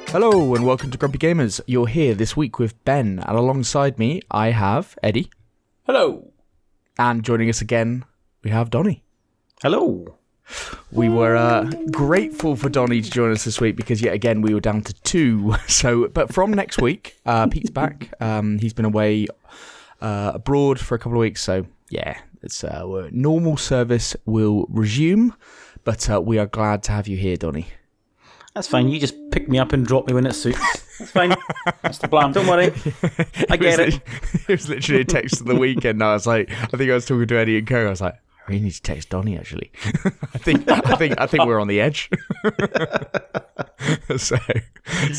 Hello and welcome to Grumpy Gamers. You're here this week with Ben, and alongside me I have Eddie. Hello. And joining us again, we have Donnie. Hello. We were grateful for Donnie to join us this week because yet again we were down to 2. But from next week, Pete's back. He's been away abroad for a couple of weeks, so yeah, it's normal service will resume. But we are glad to have you here, Donnie. That's fine. You just pick me up and drop me when it suits. That's fine. That's the plan. Don't worry. I get it. It was literally a text of the weekend. I was like, I think I was talking to Eddie and Kerr. I was like, I really need to text Donnie. Actually, I think we're on the edge. so hey,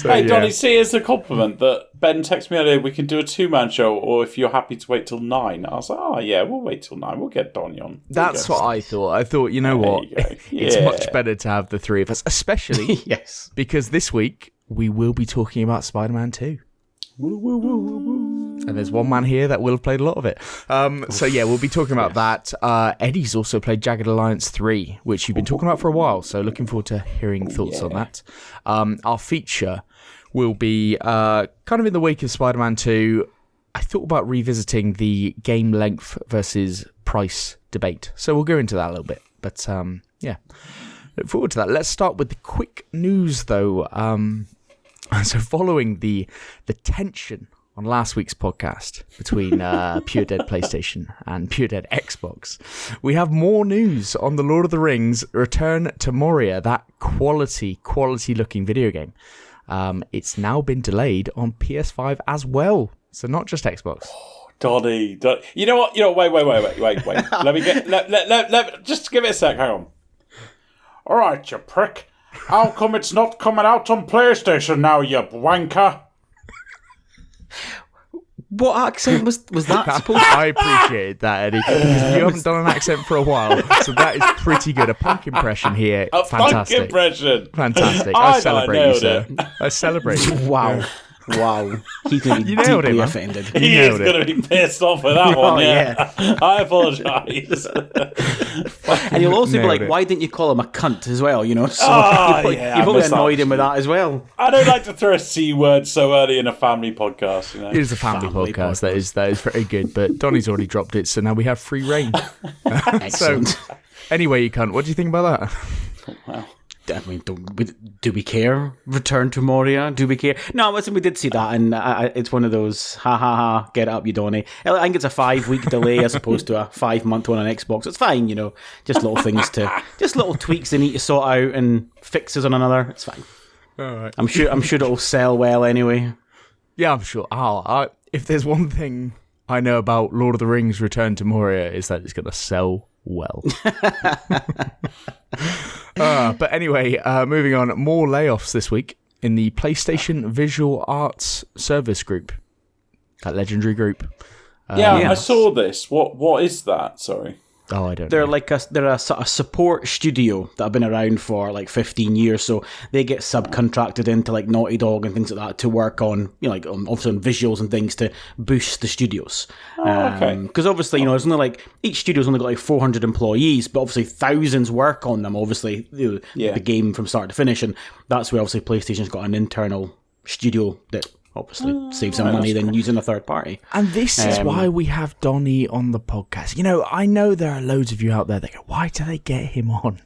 yeah. Donnie, see, as a compliment that Ben texted me earlier, we can do a 2-man show, or if you're happy to wait till 9. I was like, oh yeah, we'll wait till 9. We'll get Donnie on. That's what I thought. I thought, you know what? It's much better to have the three of us, especially yes, because this week we will be talking about Spider-Man 2. And there's one man here that will have played a lot of it. So yeah, we'll be talking about that. Eddie's also played Jagged Alliance 3, which you've been talking about for a while, so looking forward to hearing thoughts on that. Our feature will be kind of in the wake of Spider-Man 2. I thought about revisiting the game length versus price debate, so we'll go into that a little bit. But yeah, look forward to that. Let's start with the quick news, though. So following the tension on last week's podcast between Pure Dead PlayStation and Pure Dead Xbox, we have more news on the Lord of the Rings Return to Moria, that quality looking video game. It's now been delayed on PS5 as well, so not just Xbox. Donnie, you know what? Wait. Let me just give it a sec. Hang on. All right, you prick. How come it's not coming out on PlayStation now, you wanker? What accent was that supposed to? I appreciate that, Eddie, because you haven't done an accent for a while, so that is pretty good. A punk impression here. A Fantastic. punk impression. Fantastic. I celebrate you, sir. I celebrate you. Wow. Wow. He's going to be deeply offended. He is going to be pissed off with that one, yeah. I apologise. And you'll also be like, why didn't you call him a cunt as well, you know? So you've probably annoyed him with that as well. I don't like to throw a C word so early in a family podcast, you know. It is a family podcast. That is very good, but Donnie's already dropped it, so now we have free reign. Excellent. So, anyway, you cunt, what do you think about that? Wow. I mean, do we care? Return to Moria? Do we care? No, listen, we did see that, and it's one of those, ha, get up, you Donnie. I think it's a 5-week delay as opposed to a 5-month one on Xbox. It's fine, you know, just little things just little tweaks they need to sort out and fixes on another. It's fine. All right. I'm sure it'll sell well anyway. Yeah, I'm sure. If there's one thing I know about Lord of the Rings Return to Moria, is that it's going to sell well. But anyway, moving on. More layoffs this week in the PlayStation Visual Arts Service Group, that legendary group. I saw this. What is that? Sorry. Oh, I don't They're know. they're a sort of support studio that have been around for like 15 years, so they get subcontracted into like Naughty Dog and things like that to work on, you know, like obviously on visuals and things to boost the studios. Okay. Because obviously, you know, it's only like each studio's only got like 400 employees, but obviously thousands work on them. Obviously, the game from start to finish, and that's where obviously PlayStation's got an internal studio that obviously save some money than using a third party. And this is why we have Donnie on the podcast. You know, I know there are loads of you out there that go, why do they get him on?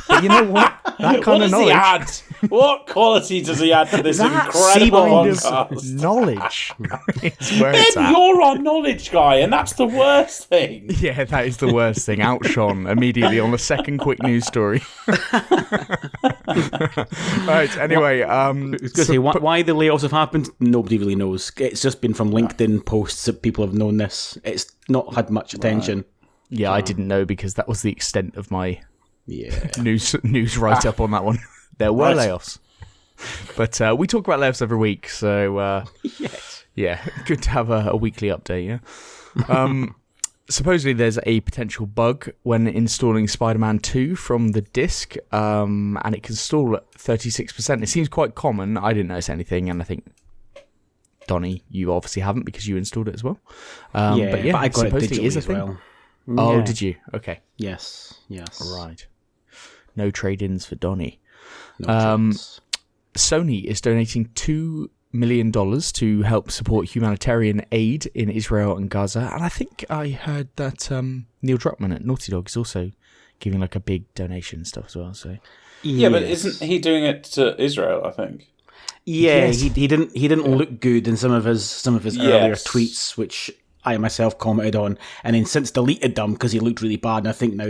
But you know what? That kind of knowledge. He add? What quality does he add to this incredible podcast? Knowledge is where it's at. You're our knowledge guy, and that's the worst thing. Yeah, that is the worst thing. Outshone immediately on the second quick news story. Right, anyway. Why the layoffs have happened, nobody really knows. It's just been from LinkedIn posts that people have known this. It's not had much attention. Yeah, I didn't know because that was the extent of my news write-up on that one. There were layoffs. But we talk about layoffs every week, so yes. Yeah, good to have a weekly update, yeah? Supposedly there's a potential bug when installing Spider-Man 2 from the disc, and it can stall at 36%. It seems quite common. I didn't notice anything, and I think, Donnie, you obviously haven't because you installed it as well. But I got it digitally is a as thing. well. Oh, Yeah. did you? Okay. Yes. Right. No trade-ins for Donnie. No chance. Sony is donating $2 million to help support humanitarian aid in Israel and Gaza. And I think I heard that Neil Druckmann at Naughty Dog is also giving like a big donation and stuff as well. So Yeah, but isn't he doing it to Israel, I think? Yeah, Yes. he didn't look good in some of his earlier tweets, which I myself commented on, and then since deleted them because he looked really bad. And I think now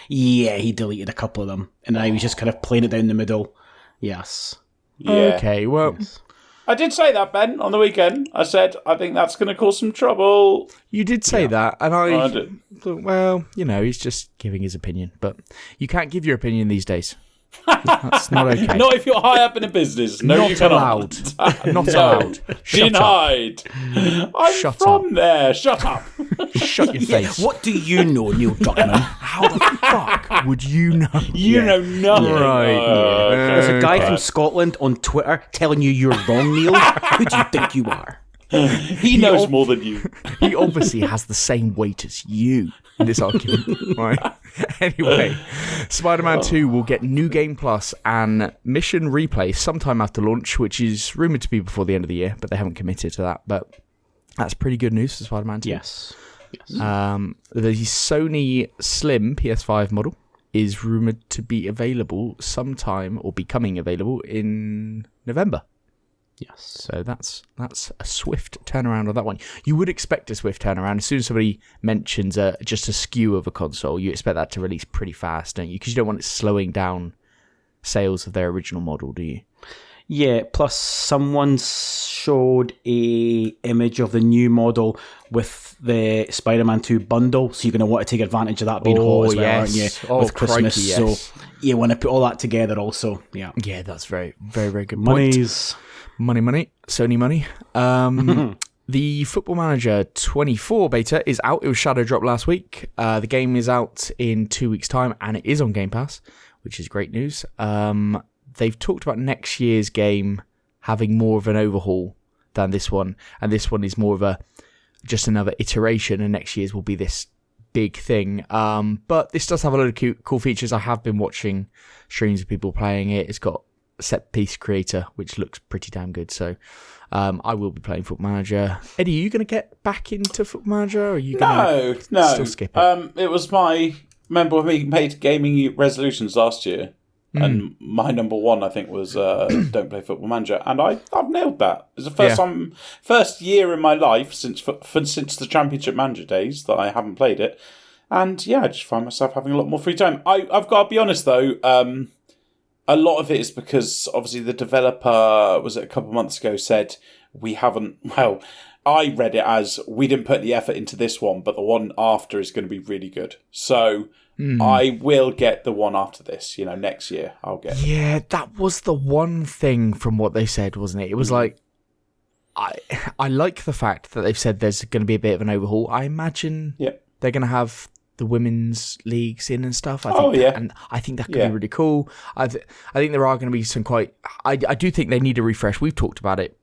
he deleted a couple of them, and now he was just kind of playing it down the middle. Yes. Yeah. okay, well, I did say that, Ben, on the weekend. I said, I think that's going to cause some trouble. you did say that, and I did. thought, well, he's just giving his opinion, but you can't give your opinion these days. That's not okay. Not if you're high up in a business. No, Not you cannot. allowed. Not allowed. Shut up. Denied. I'm Shut from there. Shut up. Shut your face. What do you know, Neil Druckmann? How the fuck would you know? You know nothing. Right. There's a guy from Scotland on Twitter telling you you're wrong, Neil. Who do you think you are? He knows more than you. He obviously has the same weight as you in this argument, right? Anyway, Spider-Man 2 will get New Game Plus and Mission Replay sometime after launch, which is rumoured to be before the end of the year, but they haven't committed to that. But that's pretty good news for Spider-Man 2. Yes. The Sony Slim PS5 model is rumoured to be available sometime, or becoming available in November. Yes. So that's a swift turnaround on that one. You would expect a swift turnaround. As soon as somebody mentions just a skew of a console, you expect that to release pretty fast, don't you? Because you don't want it slowing down sales of their original model, do you? Yeah, plus someone showed a image of the new model with the Spider-Man 2 bundle, so you're going to want to take advantage of that being hot as well, aren't you? With Christmas, crikey, yes. So you want to put all that together also, yeah. Yeah, that's very, very, very good point. Money, Sony money. The Football Manager 24 beta is out. It was shadow dropped last week. The game is out in 2 weeks' time, and it is on Game Pass, which is great news. They've talked about next year's game having more of an overhaul than this one, and this one is more of just another iteration, and next year's will be this big thing. But this does have a lot of cool features. I have been watching streams of people playing it. It's got set piece creator, which looks pretty damn good. So I will be playing Football Manager. Eddie, are you going to get back into Football Manager, or are you going to still skip it? It was remember when we made gaming resolutions last year, and my number one, I think, was don't play Football Manager, and I've nailed that. It's the first year in my life since the Championship Manager days that I haven't played it, and yeah, I just find myself having a lot more free time. I've got to be honest though. A lot of it is because, obviously, the developer, was it a couple of months ago, said I read it as, we didn't put the effort into this one, but the one after is going to be really good. So I will get the one after this, next year I'll get. Yeah, that was the one thing from what they said, wasn't it? It was like, I like the fact that they've said there's going to be a bit of an overhaul. I imagine they're going to have the women's leagues in and stuff. And I think that could be really cool. I think there are going to be some quite. I do think they need a refresh. We've talked about it,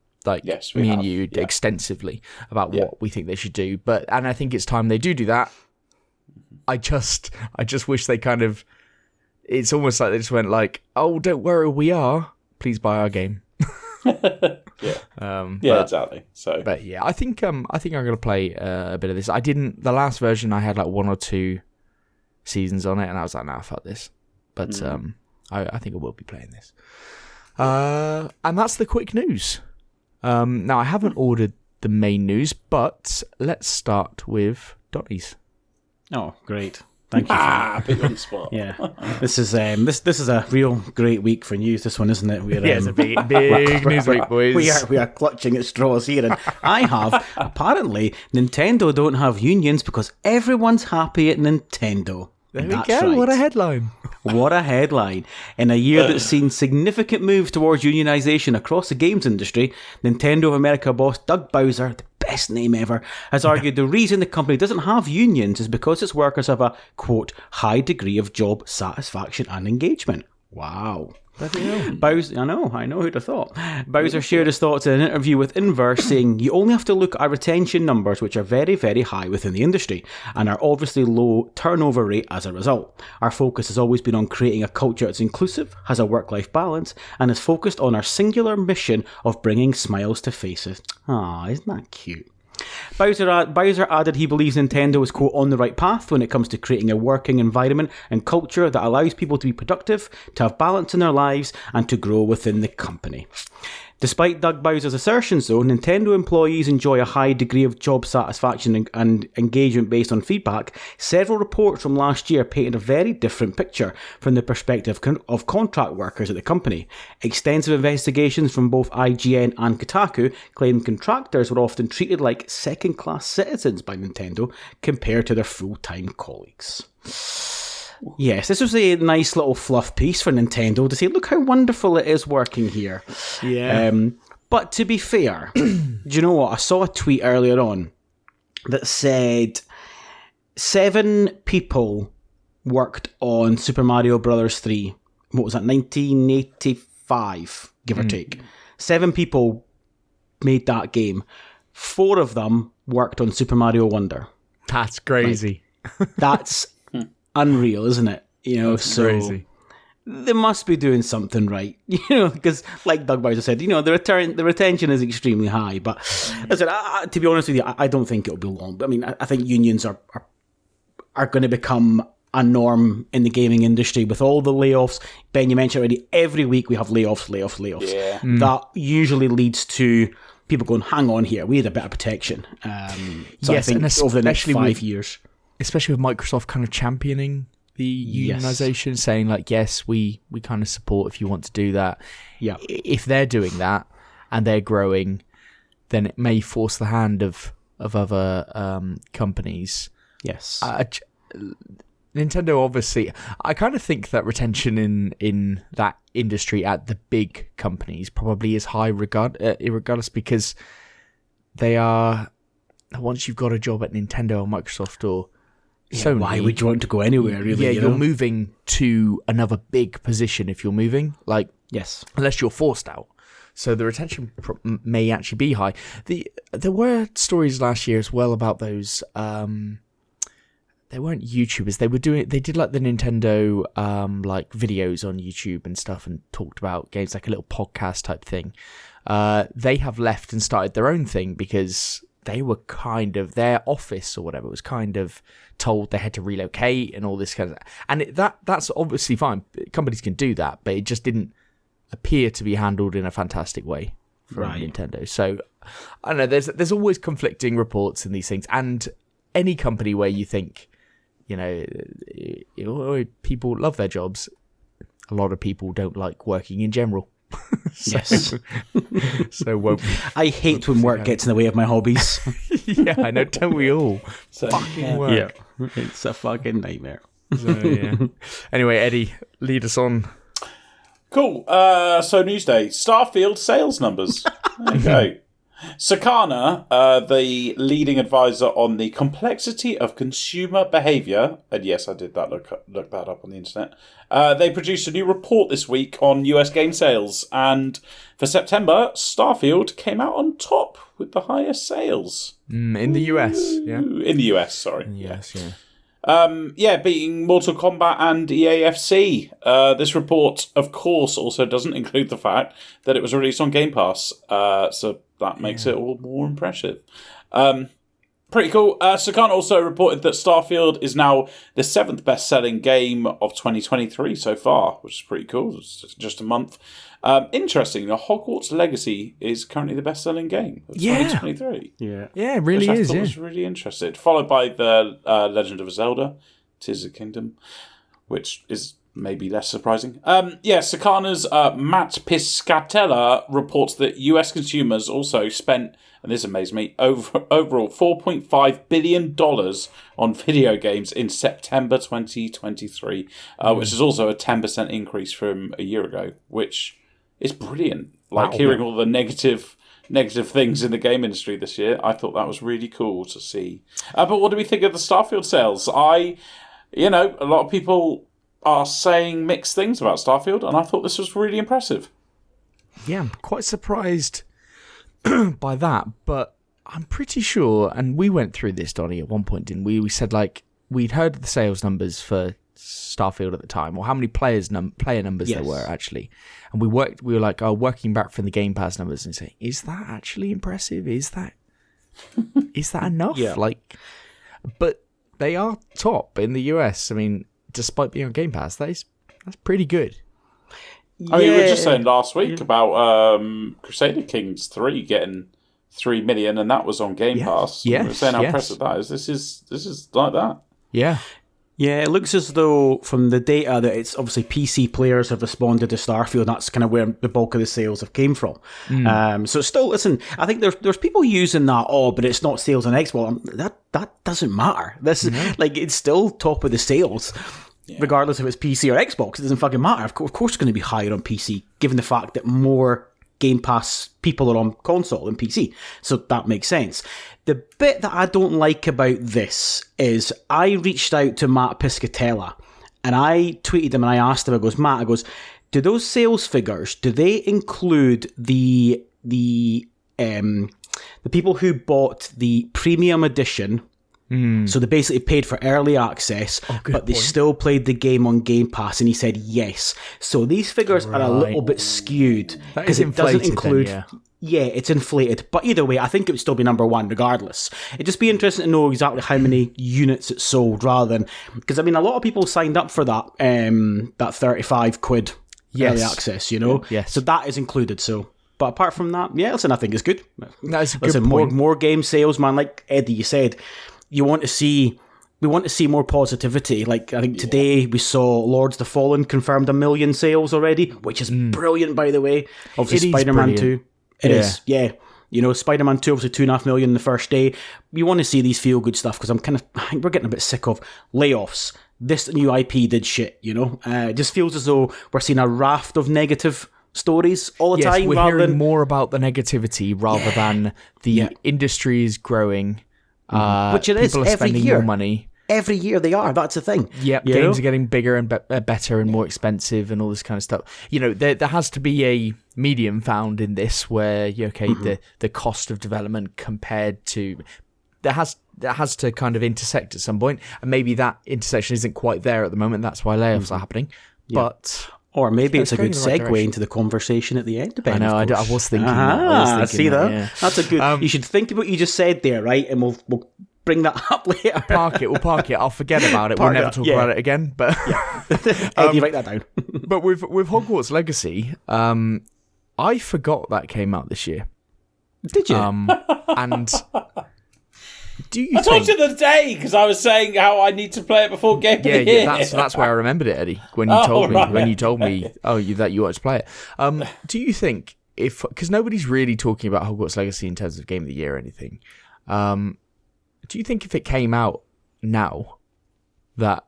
me and you, extensively about what we think they should do. And I think it's time they do that. I just wish they kind of. It's almost like they just went like, "Oh, don't worry, we are. Please buy our game." Exactly. So, but yeah, I think I'm gonna play a bit of this. I didn't. The last version I had like 1 or 2 seasons on it, and I was like, nah, fuck this. But I think I will be playing this. And that's the quick news. Now I haven't ordered the main news, but let's start with Donnie's. Oh, great. Thank you. Big on the spot. Yeah, this is a real great week for news. This one, isn't it? It's a big news week, boys. We are clutching at straws here, and I have apparently Nintendo don't have unions because everyone's happy at Nintendo. There we go. Right. What a headline! What a headline! In a year that's seen significant moves towards unionization across the games industry, Nintendo of America boss Doug Bowser, the best name ever, has argued the reason the company doesn't have unions is because its workers have a, quote, high degree of job satisfaction and engagement. Wow. Bowser, I know who'd have thought. Bowser shared his thoughts in an interview with Inverse, saying, "You only have to look at retention numbers, which are very, very high within the industry, and are obviously low turnover rate as a result. Our focus has always been on creating a culture that's inclusive, has a work-life balance, and is focused on our singular mission of bringing smiles to faces." Ah, isn't that cute? Bowser added he believes Nintendo is, quote, on the right path when it comes to creating a working environment and culture that allows people to be productive, to have balance in their lives, and to grow within the company. Despite Doug Bowser's assertions, though, Nintendo employees enjoy a high degree of job satisfaction and engagement based on feedback. Several reports from last year painted a very different picture from the perspective of contract workers at the company. Extensive investigations from both IGN and Kotaku claimed contractors were often treated like second-class citizens by Nintendo compared to their full-time colleagues. Yes, this was a nice little fluff piece for Nintendo to say, look how wonderful it is working here. Yeah. But to be fair, do you know what? I saw a tweet earlier on that said 7 people worked on Super Mario Bros. 3. What was that, 1985, give or take. 7 people made that game. 4 of them worked on Super Mario Wonder. That's crazy. That's unreal, isn't it? That's crazy. They must be doing something right, because like Doug Bowser said, the retention is extremely high. But listen, to be honest with you, I don't think it'll be long. I mean, I think unions are going to become a norm in the gaming industry with all the layoffs. Ben, you mentioned already, every week we have layoffs. Yeah. That usually leads to people going, hang on here, we need a bit of protection. So yes, I think and over the next especially 5 years. Especially with Microsoft kind of championing the unionization, saying like, yes, we kind of support if you want to do that. Yeah. If they're doing that and they're growing, then it may force the hand of other companies. Yes. Nintendo, obviously, I kind of think that retention in that industry at the big companies probably is high regardless, because they are, once you've got a job at Nintendo or Microsoft or Sony, why would you want to go anywhere, really? Yeah, you're moving to another big position if you're moving. Like, yes, unless you're forced out. So the retention may actually be high. There were stories last year as well about those. They weren't YouTubers. They did like the Nintendo like videos on YouTube and stuff, and talked about games, like a little podcast type thing. They have left and started their own thing because they were kind of, their office or whatever was kind of told they had to relocate and all this kind of, and that's obviously fine. Companies can do that, but it just didn't appear to be handled in a fantastic way from Nintendo. So I don't know. There's always conflicting reports in these things, and any company where you think, people love their jobs, a lot of people don't like working in general. Yes. So I hate when work gets in the way of my hobbies. Yeah, I know. Don't we all? Fucking work. Yeah, it's a fucking nightmare. So, yeah. Anyway, Eddie, lead us on. Cool. So Newsday, Starfield sales numbers. There you go. Sakana, the leading advisor on the complexity of consumer behaviour, and yes, I did that look that up on the internet. They produced a new report this week on US game sales, and for September, Starfield came out on top with the highest sales. In the US, yeah? In the US, sorry. Yes, yeah. Beating Mortal Kombat and EAFC. This report, of course, also doesn't include the fact that it was released on Game Pass, so that makes it all more impressive. Pretty cool. Sakana also reported that Starfield is now the 7th best-selling game of 2023 so far, which is pretty cool. It's just a month. Interesting, the Hogwarts Legacy is currently the best-selling game of 2023. Yeah, it really which is. I thought was really interesting. Followed by the Legend of Zelda, Tears of the Kingdom, which is maybe less surprising. Sakana's Matt Piscatella reports that US consumers also spent, and this amazed me, overall $4.5 billion on video games in September 2023, which is also a 10% increase from a year ago, which is brilliant. Hearing all the negative negative things in the game industry this year. I thought that was really cool to see. But what do we think of the Starfield sales? A lot of people are saying mixed things about Starfield, and I thought this was really impressive. Yeah, I'm quite surprised by that, but I'm pretty sure, and we went through this, Donnie, at one point, didn't we? We said, like, we'd heard the sales numbers for Starfield at the time, or how many player numbers there were, actually. And we were like, working back from the Game Pass numbers and saying, is that actually impressive? Is that enough? Yeah. Like, but they are top in the US. I mean, despite being on Game Pass, that's pretty good. I mean, we were just saying last week about Crusader Kings 3 getting 3 million, and that was on Game Pass. Yeah, we were saying how impressive that is. This is like that. Yeah. Yeah, it looks as though from the data that it's obviously PC players have responded to Starfield. That's kind of where the bulk of the sales have came from. So still, listen, I think there's people using that. But it's not sales on Xbox. That doesn't matter. This is like it's still top of the sales, regardless if it's PC or Xbox. It doesn't fucking matter. Of course, it's going to be higher on PC, given the fact that more Game Pass people are on console than PC. So that makes sense. The bit that I don't like about this is I reached out to Matt Piscatella and I tweeted him and I asked him, Matt, do those sales figures, do they include the people who bought the premium edition? So they basically paid for early access, but they still played the game on Game Pass, and he said yes. So these figures are a little bit skewed because it doesn't include. Then, it's inflated. But either way, I think it would still be number one regardless. It'd just be interesting to know exactly how many units it sold rather than... Because, I mean, a lot of people signed up for that, that 35 quid early access, you know? Yes. So that is included, so... But apart from that, listen, I think it's good. That's a good point. More game sales, man. Like Eddie, you said... We want to see more positivity. Like, I think today we saw Lords of the Fallen confirmed 1 million sales already, which is brilliant, by the way. Obviously, Spider-Man 2. It is. You know, Spider-Man 2, obviously 2.5 million the first day. We want to see these feel-good stuff because I think we're getting a bit sick of layoffs. This new IP did shit, you know? It just feels as though we're seeing a raft of negative stories all the time. We're hearing more about the negativity rather than the industry is growing. Which it is people are every spending year. more money. Every year they are. That's the thing. Yeah, games are getting bigger and better and more expensive and all this kind of stuff. You know, there has to be a medium found in this where the cost of development compared to that has to kind of intersect at some point, and maybe that intersection isn't quite there at the moment. That's why layoffs are happening. But or maybe it's a good segue into the conversation at the end. I know. I was thinking. That. See that? Yeah. That's a good. You should think of what you just said there, right? And we'll bring that up later. We'll park it. I'll forget about it. We'll never talk about it again. But Eddie, write that down. But with Hogwarts Legacy, I forgot that came out this year. Did you? And do you? I told you the day because I was saying how I need to play it before Game of the Year. Yeah, that's where I remembered it, Eddie. When you told me that you wanted to play it. Do you think because nobody's really talking about Hogwarts Legacy in terms of Game of the Year or anything? Do you think if it came out now that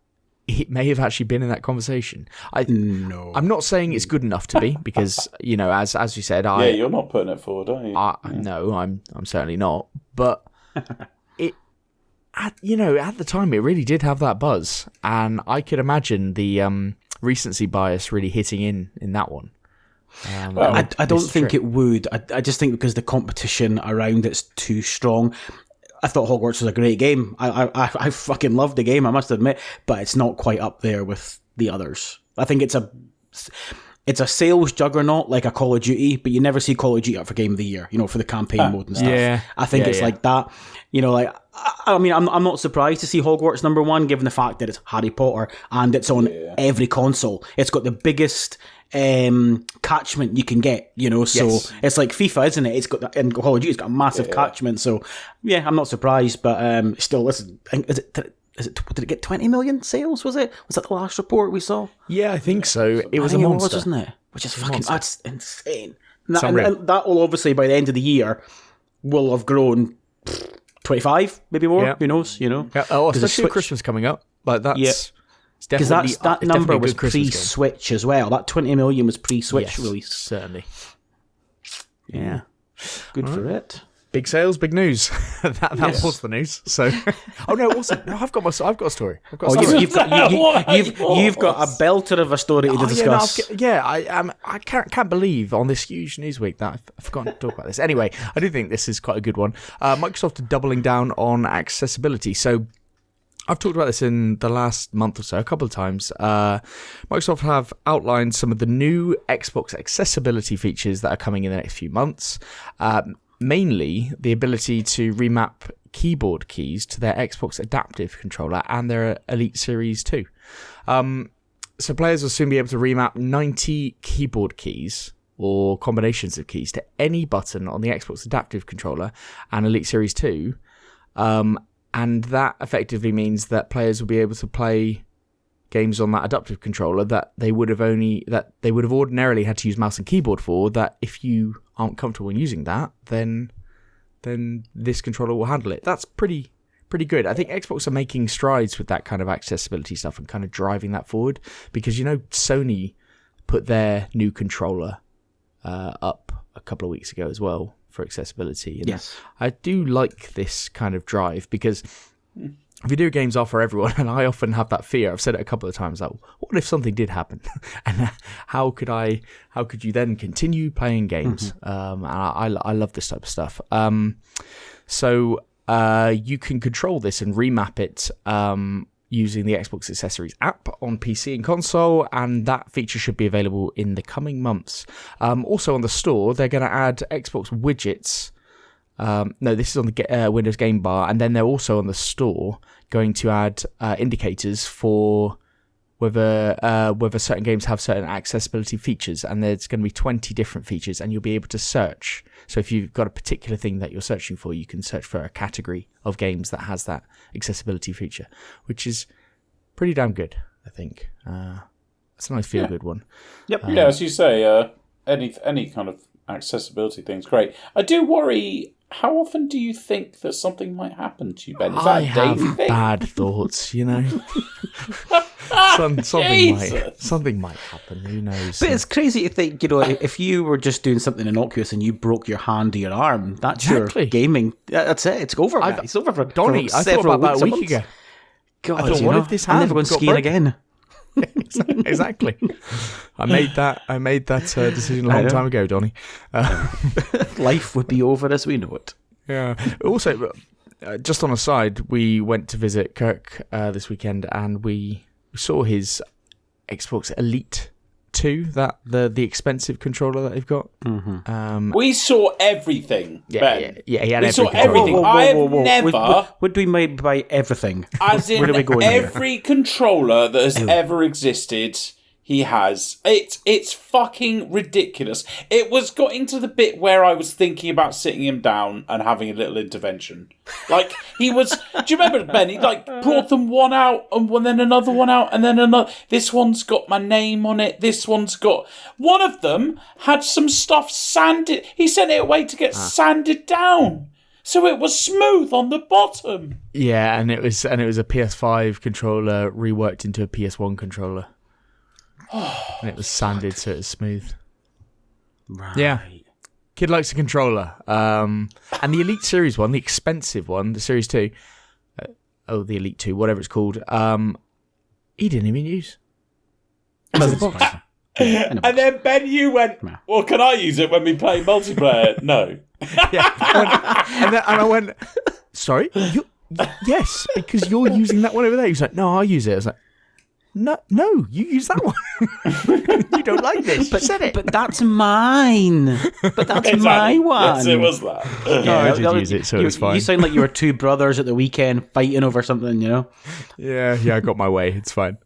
it may have actually been in that conversation? No. I'm not saying it's good enough to be because as you said, you're not putting it forward, are you? No, I'm certainly not. But at the time, it really did have that buzz, and I could imagine the recency bias really hitting in that one. I don't think it would. I just think because the competition around it's too strong. I thought Hogwarts was a great game. I fucking loved the game, I must admit, but it's not quite up there with the others. I think it's a sales juggernaut like a Call of Duty, but you never see Call of Duty up for Game of the Year, for the campaign mode and stuff. Yeah, I think it's like that. I mean, I'm not surprised to see Hogwarts number one, given the fact that it's Harry Potter and it's on every console. It's got the biggest catchment you can get, so it's like FIFA, isn't it? It's got and Call of Duty's got a massive catchment, so I'm not surprised, but still, listen, did it get 20 million sales? Was that the last report we saw? Yeah, I think so. It was a monster, wasn't it? Which is fucking that's insane. And that will obviously by the end of the year will have grown 25, maybe more. Who knows? Yeah. Oh, especially with Christmas coming up, like that's. Yeah. Because that number was pre-Switch as well. That 20 million was pre-Switch release. Certainly. Yeah. Good for it. Big sales, big news. that was the news. So, oh no, it wasn't. No, I've got a story. I've got a story. You've got a belter of a story to discuss. I can't believe on this huge news week that I've forgotten to talk about this. Anyway, I do think this is quite a good one. Microsoft are doubling down on accessibility. So, I've talked about this in the last month or so a couple of times. Microsoft have outlined some of the new Xbox accessibility features that are coming in the next few months. Mainly the ability to remap keyboard keys to their Xbox Adaptive Controller and their Elite Series 2. So players will soon be able to remap 90 keyboard keys or combinations of keys to any button on the Xbox Adaptive Controller and Elite Series 2. And that effectively means that players will be able to play games on that adaptive controller that they would have ordinarily had to use mouse and keyboard for, that if you aren't comfortable in using that, then this controller will handle it. That's pretty good. I think Xbox are making strides with that kind of accessibility stuff and kind of driving that forward, because Sony put their new controller up a couple of weeks ago as well for accessibility. And yes. I do like this kind of drive, because video games are for everyone, and I often have that fear. I've said it a couple of times, like, what if something did happen? And how could you then continue playing games? And I love this type of stuff. So you can control this and remap it using the Xbox Accessories app on PC and console, and that feature should be available in the coming months. Also on the store, they're going to add Xbox widgets. No, this is on the Windows Game Bar, and then they're also on the store going to add indicators for whether certain games have certain accessibility features, and there's going to be 20 different features, and you'll be able to search. So if you've got a particular thing that you're searching for, you can search for a category of games that has that accessibility feature, which is pretty damn good, I think. It's a nice feel-good one. Yep. As you say, any kind of accessibility thing's great. I do worry. How often do you think that something might happen to you, Ben? Is that I a daily have thing? bad thoughts, something might happen. Who knows? But it's crazy to think, if you were just doing something innocuous and you broke your hand or your arm, that's your gaming. That's it. It's over. It's over for Donnie, I thought about that a week ago. God, I thought, what if this hand I'm never going skiing again? Exactly. I made that decision a long time ago, Donnie. Life would be over as we know it. Yeah. Also, just on a side, we went to visit Kirk this weekend, and we saw his Xbox Elite 2, the expensive controller that they've got. Mm-hmm. We saw everything, Ben. Yeah, he had we saw everything. everything. I have never... Would we make by everything? As in, where do we go every controller that has ever existed, he has. It's fucking ridiculous. It was getting to the bit where I was thinking about sitting him down and having a little intervention. Like, he was... Do you remember, Ben? He, brought them one out, and then another one out, and then another... This one's got my name on it. This one's got... One of them had some stuff sanded... He sent it away to get sanded down. So it was smooth on the bottom. Yeah, and it was a PS5 controller reworked into a PS1 controller. And it was sanded so it was smooth. Right. Yeah. Kid likes a controller. And the Elite Series one, the expensive one, the Series 2, the Elite 2, whatever it's called, he didn't even use. And then, Ben, you went, well, can I use it when we play multiplayer? No. And I went, sorry? Yes, because you're using that one over there. He was like, no, I'll use it. I was like, no, you use that one. You don't like this. You said it. But that's mine. But that's my one. Yes, it was that. Yeah, I did use it, so it was fine. You sound like you were two brothers at the weekend fighting over something, Yeah, I got my way. It's fine.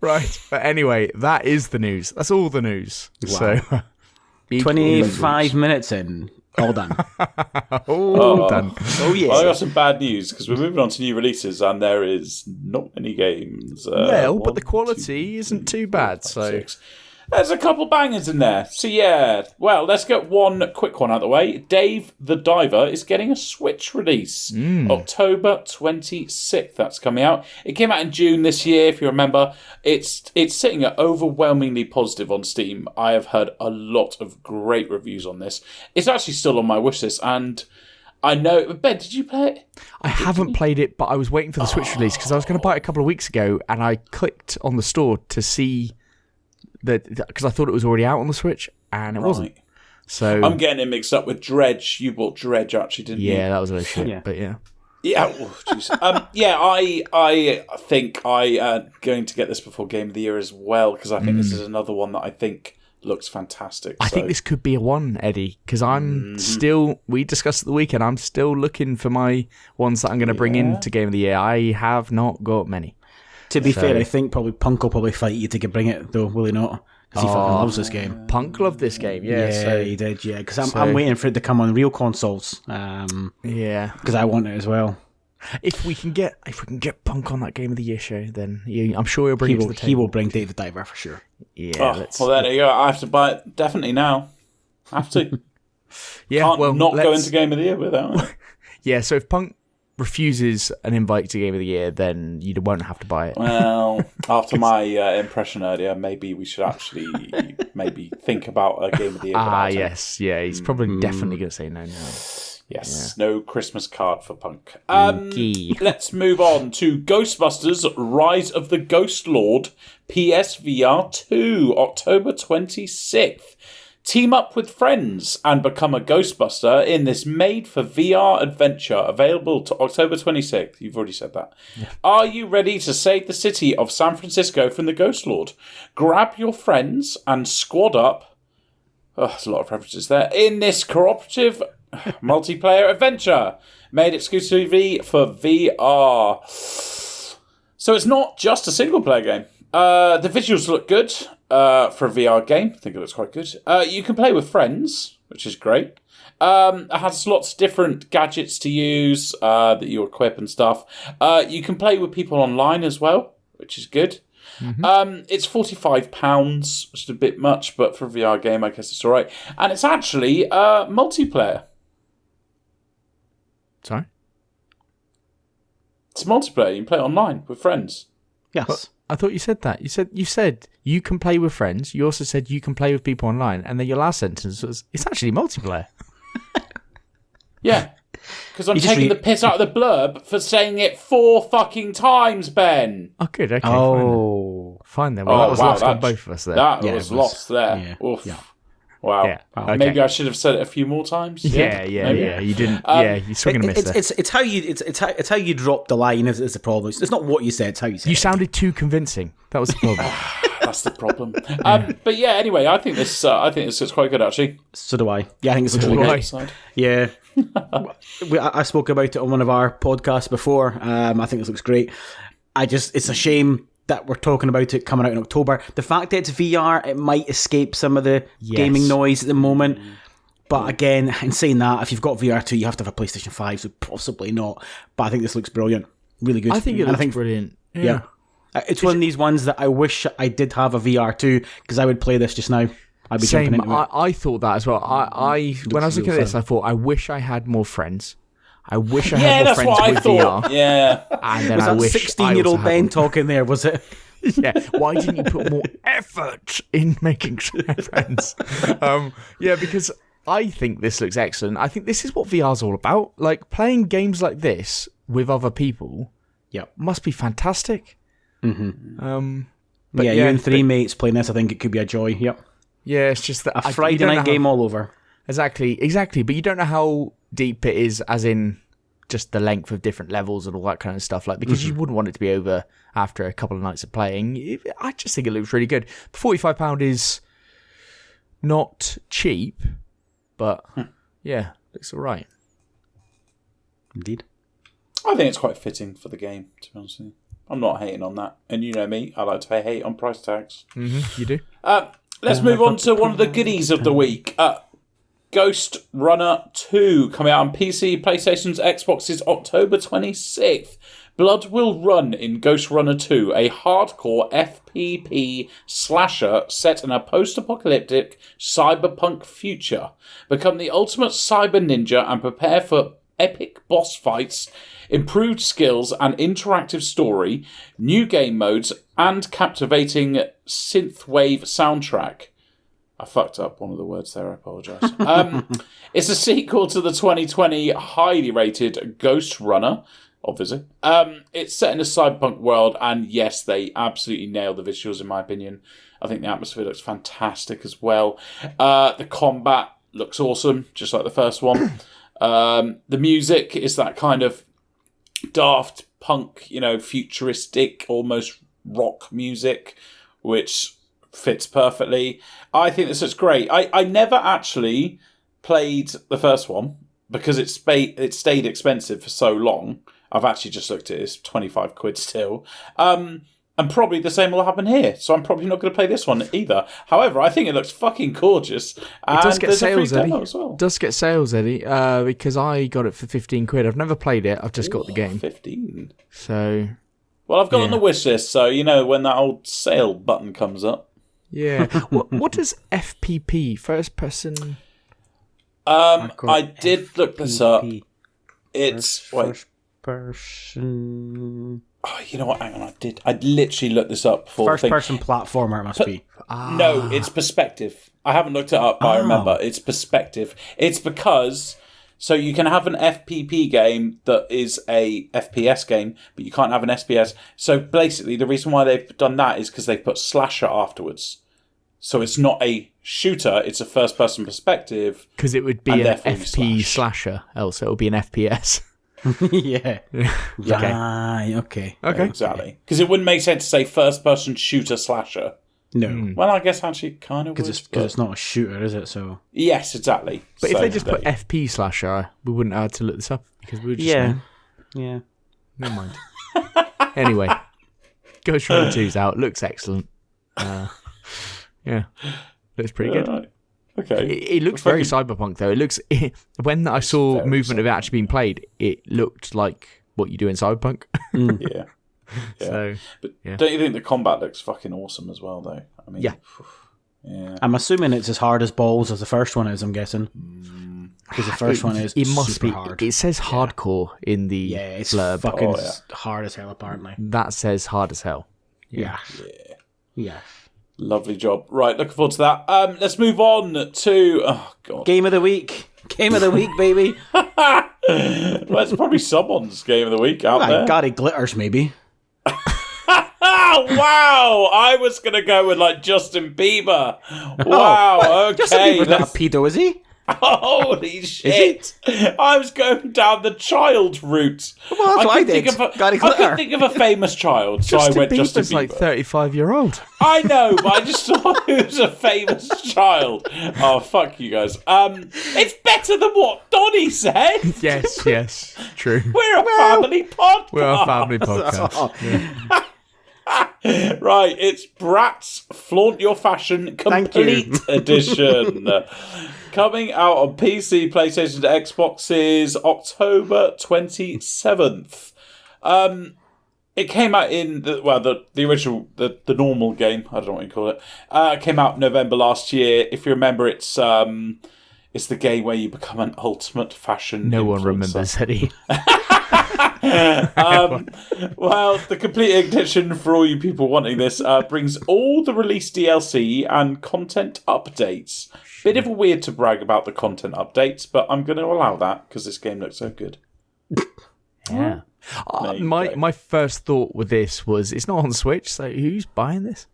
Right. But anyway, that is the news. That's all the news. Wow. So 25 minutes in. All done. All done. Oh, yeah. Well, I got some bad news, because we're moving on to new releases, and there is not many games. But the quality isn't too bad. 6. There's a couple bangers in there. So yeah, well, let's get one quick one out of the way. Dave the Diver is getting a Switch release. October 26th, that's coming out. It came out in June this year, if you remember. It's sitting at overwhelmingly positive on Steam. I have heard a lot of great reviews on this. It's actually still on my wish list, and I know... Ben, did you play it? I haven't played it, but I was waiting for the Switch release because I was going to buy it a couple of weeks ago, and I clicked on the store to see... because I thought it was already out on the Switch, and it wasn't. So I'm getting it mixed up with Dredge. You bought Dredge, actually, didn't you? Yeah, that was a little shit, but yeah. Yeah, I think I going to get this before Game of the Year as well, because I think this is another one that I think looks fantastic. I think this could be a one, Eddie, because I'm still... We discussed at the weekend, I'm still looking for my ones that I'm going to bring into Game of the Year. I have not got many. To be fair, I think probably Punk will probably fight you to bring it, though, will he not? Because he fucking loves this game. Punk loved this game, Yeah, he did, yeah. Because I'm waiting for it to come on real consoles. Yeah. Because I want it as well. If we can get Punk on that Game of the Year show, then I'm sure he'll bring it to the table. He will bring Dave the Diver for sure. Yeah. Well, there you go. I have to buy it definitely now. I have to. Yeah. Can't not go into Game of the Year without it. Yeah. So if Punk refuses an invite to Game of the Year, then you won't have to buy it. Well, after my impression earlier, maybe we should actually think about a Game of the Year. Yes, yeah, he's probably definitely going to say no now. Yes, no Christmas card for Punk. Let's move on to Ghostbusters Rise of the Ghost Lord PSVR 2, October 26th. Team up with friends and become a Ghostbuster in this made-for-VR adventure available to October 26th. You've already said that. Yeah. Are you ready to save the city of San Francisco from the Ghost Lord? Grab your friends and squad up. Oh, there's a lot of references there. In this cooperative multiplayer adventure made exclusively for VR. So it's not just a single-player game. The visuals look good. For a VR game, I think it looks quite good. You can play with friends, which is great. It has lots of different gadgets to use that you equip and stuff. You can play with people online as well, which is good. It's £45, which is a bit much, but for a VR game, I guess it's all right. And it's actually multiplayer. Sorry? It's multiplayer. You can play it online with friends. Yes. But I thought you said that. You said you can play with friends. You also said you can play with people online. And then your last sentence was, it's actually multiplayer. Yeah. Because I'm taking the piss out of the blurb for saying it 4 fucking times, Ben. Oh, good. Okay. Fine then. Well, that was lost on both of us there. That was lost there. Yeah. Oof. Yeah. Wow. Yeah. Okay. Maybe I should have said it a few more times. Yeah. You didn't. You swing and a miss there. It's how you drop the line is the problem. It's not what you said. It's how you said. You sounded too convincing. That was the problem. That's the problem. But yeah. Anyway, I think this is quite good actually. So do I. Yeah, I think it's really good. Yeah. I spoke about it on one of our podcasts before. I think this looks great. It's a shame that we're talking about it coming out in October. The fact that it's VR, it might escape some of the gaming noise at the moment. But again, in saying that, if you've got VR2, you have to have a PlayStation 5, so possibly not. But I think this looks brilliant. Really good. I think it looks brilliant. Yeah. It's one of these ones that I wish I did have a VR2, because I would play this just now. I'd be jumping into it. I thought that as well. When I was looking at this, I thought, I wish I had more friends. I wish I had more friends with VR. Yeah. And then was I that wish 16-year-old Ben talking there, was it? Yeah. Why didn't you put more effort in making friends? Because I think this looks excellent. I think this is what VR's all about. Like, playing games like this with other people must be fantastic. Mm-hmm. But you and 3 mates playing this, I think it could be a joy. Yep. Yeah, it's just that a Friday night game all over. Exactly. But you don't know how deep it is, as in just the length of different levels and all that kind of stuff. Like, because you wouldn't want it to be over after a couple of nights of playing. I just think it looks really good. £45 is not cheap, but looks all right. Indeed. I think it's quite fitting for the game, to be honest with you. I'm not hating on that. And you know me, I like to hate on price tags. You do? Let's move on to one of the goodies of the week. Ghost Runner 2 coming out on PC, PlayStation's, Xbox's October 26th. Blood will run in Ghost Runner 2, a hardcore FPP slasher set in a post-apocalyptic cyberpunk future. Become the ultimate cyber ninja and prepare for epic boss fights, improved skills and interactive story, new game modes, and captivating synthwave soundtrack. I fucked up one of the words there, I apologise. It's a sequel to the 2020 highly rated Ghost Runner, obviously. It's set in a cyberpunk world, and yes, they absolutely nailed the visuals, in my opinion. I think the atmosphere looks fantastic as well. The combat looks awesome, just like the first one. The music is that kind of daft punk, futuristic, almost rock music, which fits perfectly. I think this looks great. I never actually played the first one because it stayed expensive for so long. I've actually just looked at it. It's 25 quid still. And probably the same will happen here. So I'm probably not going to play this one either. However, I think it looks fucking gorgeous. It does get sales, Eddie. As well. It does get sales, Eddie, because I got it for 15 quid. I've never played it. I've just got the game. 15. So... Well, I've got it on the wish list, so when that old sale button comes up. Yeah. What does FPP, first person... I did look this up. It's... First person... Oh, you know what? Hang on, I literally looked this up before. First person platformer, it must be. No, it's perspective. I haven't looked it up, but I remember. It's perspective. It's because... So you can have an FPP game that is a FPS game, but you can't have an SPS. So basically, the reason why they've done that is because they've put slasher afterwards. So it's not a shooter, it's a first-person perspective. Because it would be an FP slasher, else it would be an FPS. Yeah. Okay. Exactly. Because it wouldn't make sense to say first-person shooter slasher. No. Well, I guess actually kind of would. Because it's not a shooter, is it? So yes, exactly. But if they just put FP slasher, we wouldn't have to look this up because we would just yeah. Never mind. Anyway, Ghost Runner 2's out. Looks excellent. Yeah, looks pretty good. Right. Okay. It looks very cyberpunk though. It looks when I saw movement of it actually being played, it looked like what you do in cyberpunk. Yeah. Yeah. So, but don't you think the combat looks fucking awesome as well, though? I mean, yeah. I'm assuming it's as hard as balls as the first one is. I'm guessing because the first one is super hard. It says hardcore in the it's blurb. fucking hard as hell. Apparently, that says hard as hell. Yeah. Lovely job. Right, looking forward to that. Let's move on to Game of the Week. Game of the Week, baby. Well, it's probably someone's Game of the Week out there. Gary Glitters, maybe. Wow, I was going to go with like Justin Bieber. Wow, okay. Justin Bieber's not a pedo, is he? Holy shit. I was going down the child route. Well, that's what I did. I couldn't think of a famous child, so I went Justin Bieber. Like 35-year-old. I know, but I just thought it was a famous child. Oh, fuck you guys. It's better than what Donnie said. Yes, true. We're a family podcast. We're a family podcast. Right, it's Bratz Flaunt Your Fashion Complete Edition. Coming out on PC, PlayStation, Xboxes, October 27th. It came out in the original, the normal game. I don't know what you call it. It came out November last year. If you remember, it's the game where you become an ultimate fashion. No one influencer. remembers, Eddie. Well, the complete edition for all you people wanting this brings all the released DLC and content updates. Bit of a weird to brag about the content updates, but I'm going to allow that because this game looks so good. Yeah. My first thought with this was it's not on Switch, so who's buying this?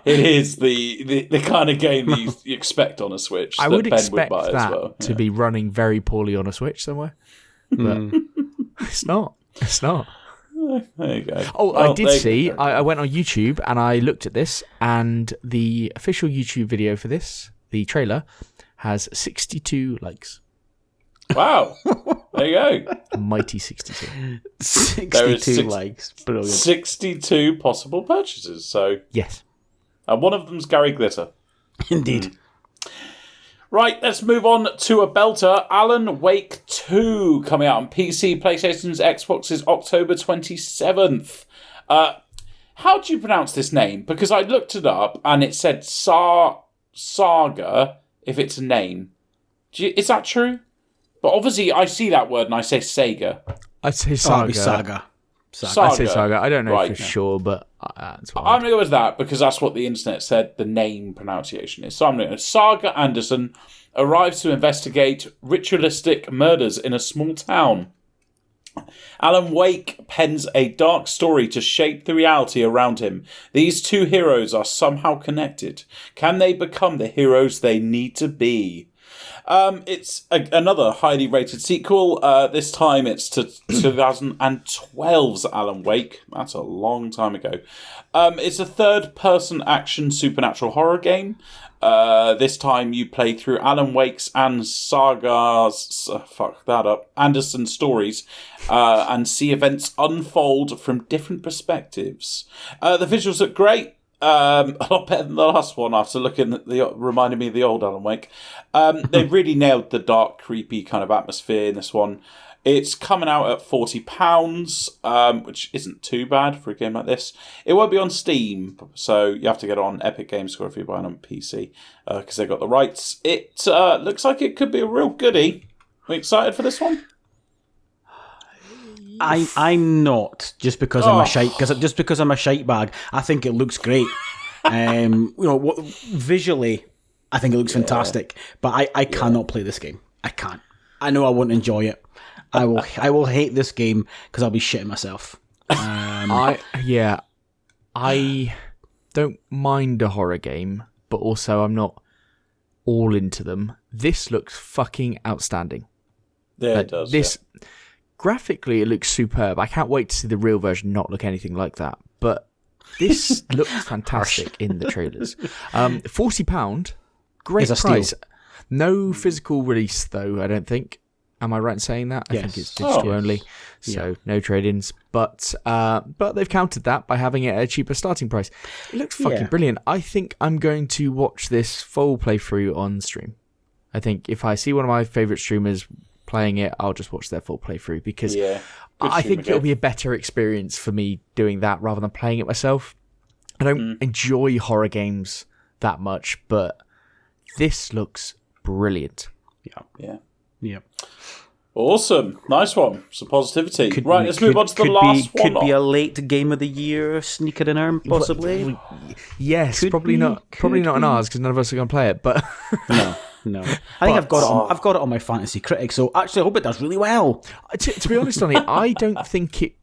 It is the kind of game that you expect on a Switch. I would expect buy that as well. to be running very poorly on a Switch somewhere, but it's not. It's not. There you go. Oh, well, I did see. I went on YouTube and I looked at this, and the official YouTube video for this, the trailer, has 62 likes. Wow. There you go. A mighty 62. 62 likes. Brilliant. 62 possible purchases. So yes. And one of them's Gary Glitter. Indeed. Right, let's move on to a belter. Alan Wake 2 coming out on PC, PlayStation's, Xbox's October 27th. How do you pronounce this name? Because I looked it up and it said Saga if it's a name. Is that true? But obviously I see that word and I say Sega. I'd say Saga. it'd be Saga. I'd say Saga. I don't know Right. for sure, but that's what I'm going to go with that because that's what the internet said the name pronunciation is. So I'm going to Saga Anderson arrives to investigate ritualistic murders in a small town. Alan Wake pens a dark story to shape the reality around him. These two heroes are somehow connected. Can they become the heroes they need to be? It's another highly rated sequel. This time it's to 2012's Alan Wake. That's a long time ago. It's a third-person action supernatural horror game. This time you play through Alan Wake's and Saga's Anderson stories and see events unfold from different perspectives. The visuals look great. A lot better than the last one after looking at reminding me of the old Alan Wake. They really nailed the dark, creepy kind of atmosphere in this one. It's coming out at £40, which isn't too bad for a game like this. It won't be on Steam, so you have to get it on Epic Games Store if you're buying on PC, because they've got the rights. It looks like it could be a real goodie. Are you excited for this one? I'm not just because I'm a shite because I'm a shite bag. I think it looks great. Visually, I think it looks fantastic. But I cannot play this game. I can't. I know I won't enjoy it. I will hate this game because I'll be shitting myself. I don't mind a horror game, but also I'm not all into them. This looks fucking outstanding. Yeah, it does. Graphically, it looks superb. I can't wait to see the real version not look anything like that. But this looks fantastic in the trailers. £40, great price. No physical release, though, I don't think. Am I right in saying that? Yes. I think it's digital only, so no trade-ins. But they've countered that by having it at a cheaper starting price. It looks fucking brilliant. I think I'm going to watch this full playthrough on stream. I think if I see one of my favourite streamers playing it, I'll just watch their full playthrough because I think it'll be a better experience for me doing that rather than playing it myself. I don't enjoy horror games that much, but this looks brilliant. Yeah. Awesome. Nice one. Some positivity. Let's move on to the last one. Could be a late game of the year sneaking in there, possibly. Yes, probably not on ours because none of us are going to play it. But no. I think I've got it on my Fantasy Critic. So actually, I hope it does really well. To be honest, Donnie, I don't think it.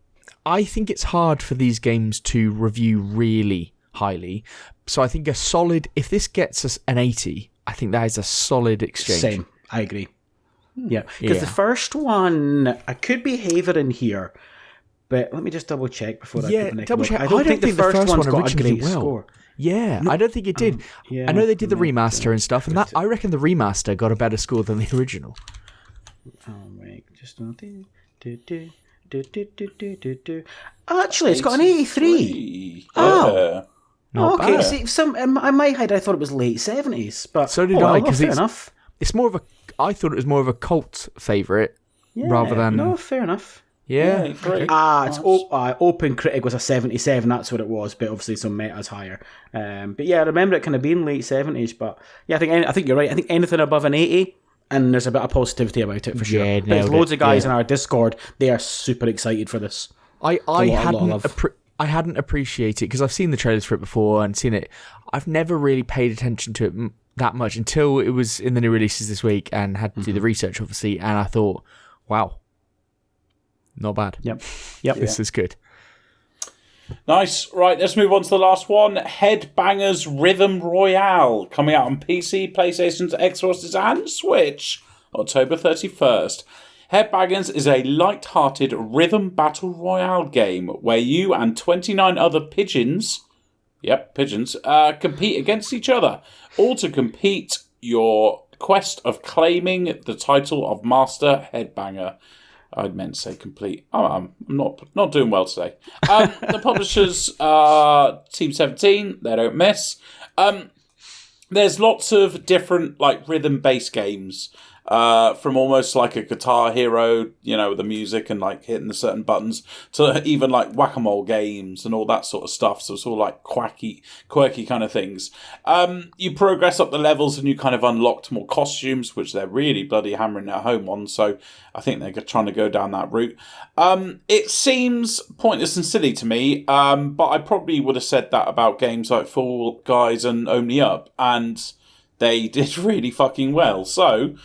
I think it's hard for these games to review really highly. So I think a solid. If this gets us an 80, I think that is a solid exchange. Same. I agree. Yeah, because the first one, I could be havering here, but let me just double check before I put the double check. I don't think the first one's got a great score. Yeah, I don't think it did. I know they did the remaster and stuff, and that I reckon the remaster got a better score than the original. Actually, it's got an 83. Not okay. bad. See, in my head, I thought it was late 70s, but so did I. Because fair enough. It's more of a. I thought it was more of a cult favourite rather than. No, fair enough. Yeah. Great. It's Open Critic was a 77. That's what it was, but obviously some meta's higher. But yeah, I remember it kind of being late 70s. But yeah, I think you're right. I think anything above an 80, and there's a bit of positivity about it for sure. Yeah, there's loads of guys in our Discord. They are super excited for this. I hadn't appreciated because I've seen the trailers for it before and seen it. I've never really paid attention to it that much until it was in the new releases this week and had to do the research, obviously. And I thought, wow, not bad. Yep. This is good. Nice. Right, let's move on to the last one. Headbangers Rhythm Royale, coming out on PC, PlayStation's, Xbox's, and Switch, October 31st. Headbangers is a light-hearted rhythm battle royale game where you and 29 other pigeons, compete against each other, all to complete your quest of claiming the title of Master Headbanger. I meant to say complete. I'm not doing well today. The publishers, Team 17, they don't miss. there's lots of different like rhythm-based games, from almost like a Guitar Hero, the music and like hitting the certain buttons, to even like whack-a-mole games and all that sort of stuff. So it's all like quirky kind of things. You progress up the levels and you kind of unlocked more costumes, which they're really bloody hammering their home on. So I think they're trying to go down that route. It seems pointless and silly to me, but I probably would have said that about games like Fall Guys and Only Up, and they did really fucking well. So,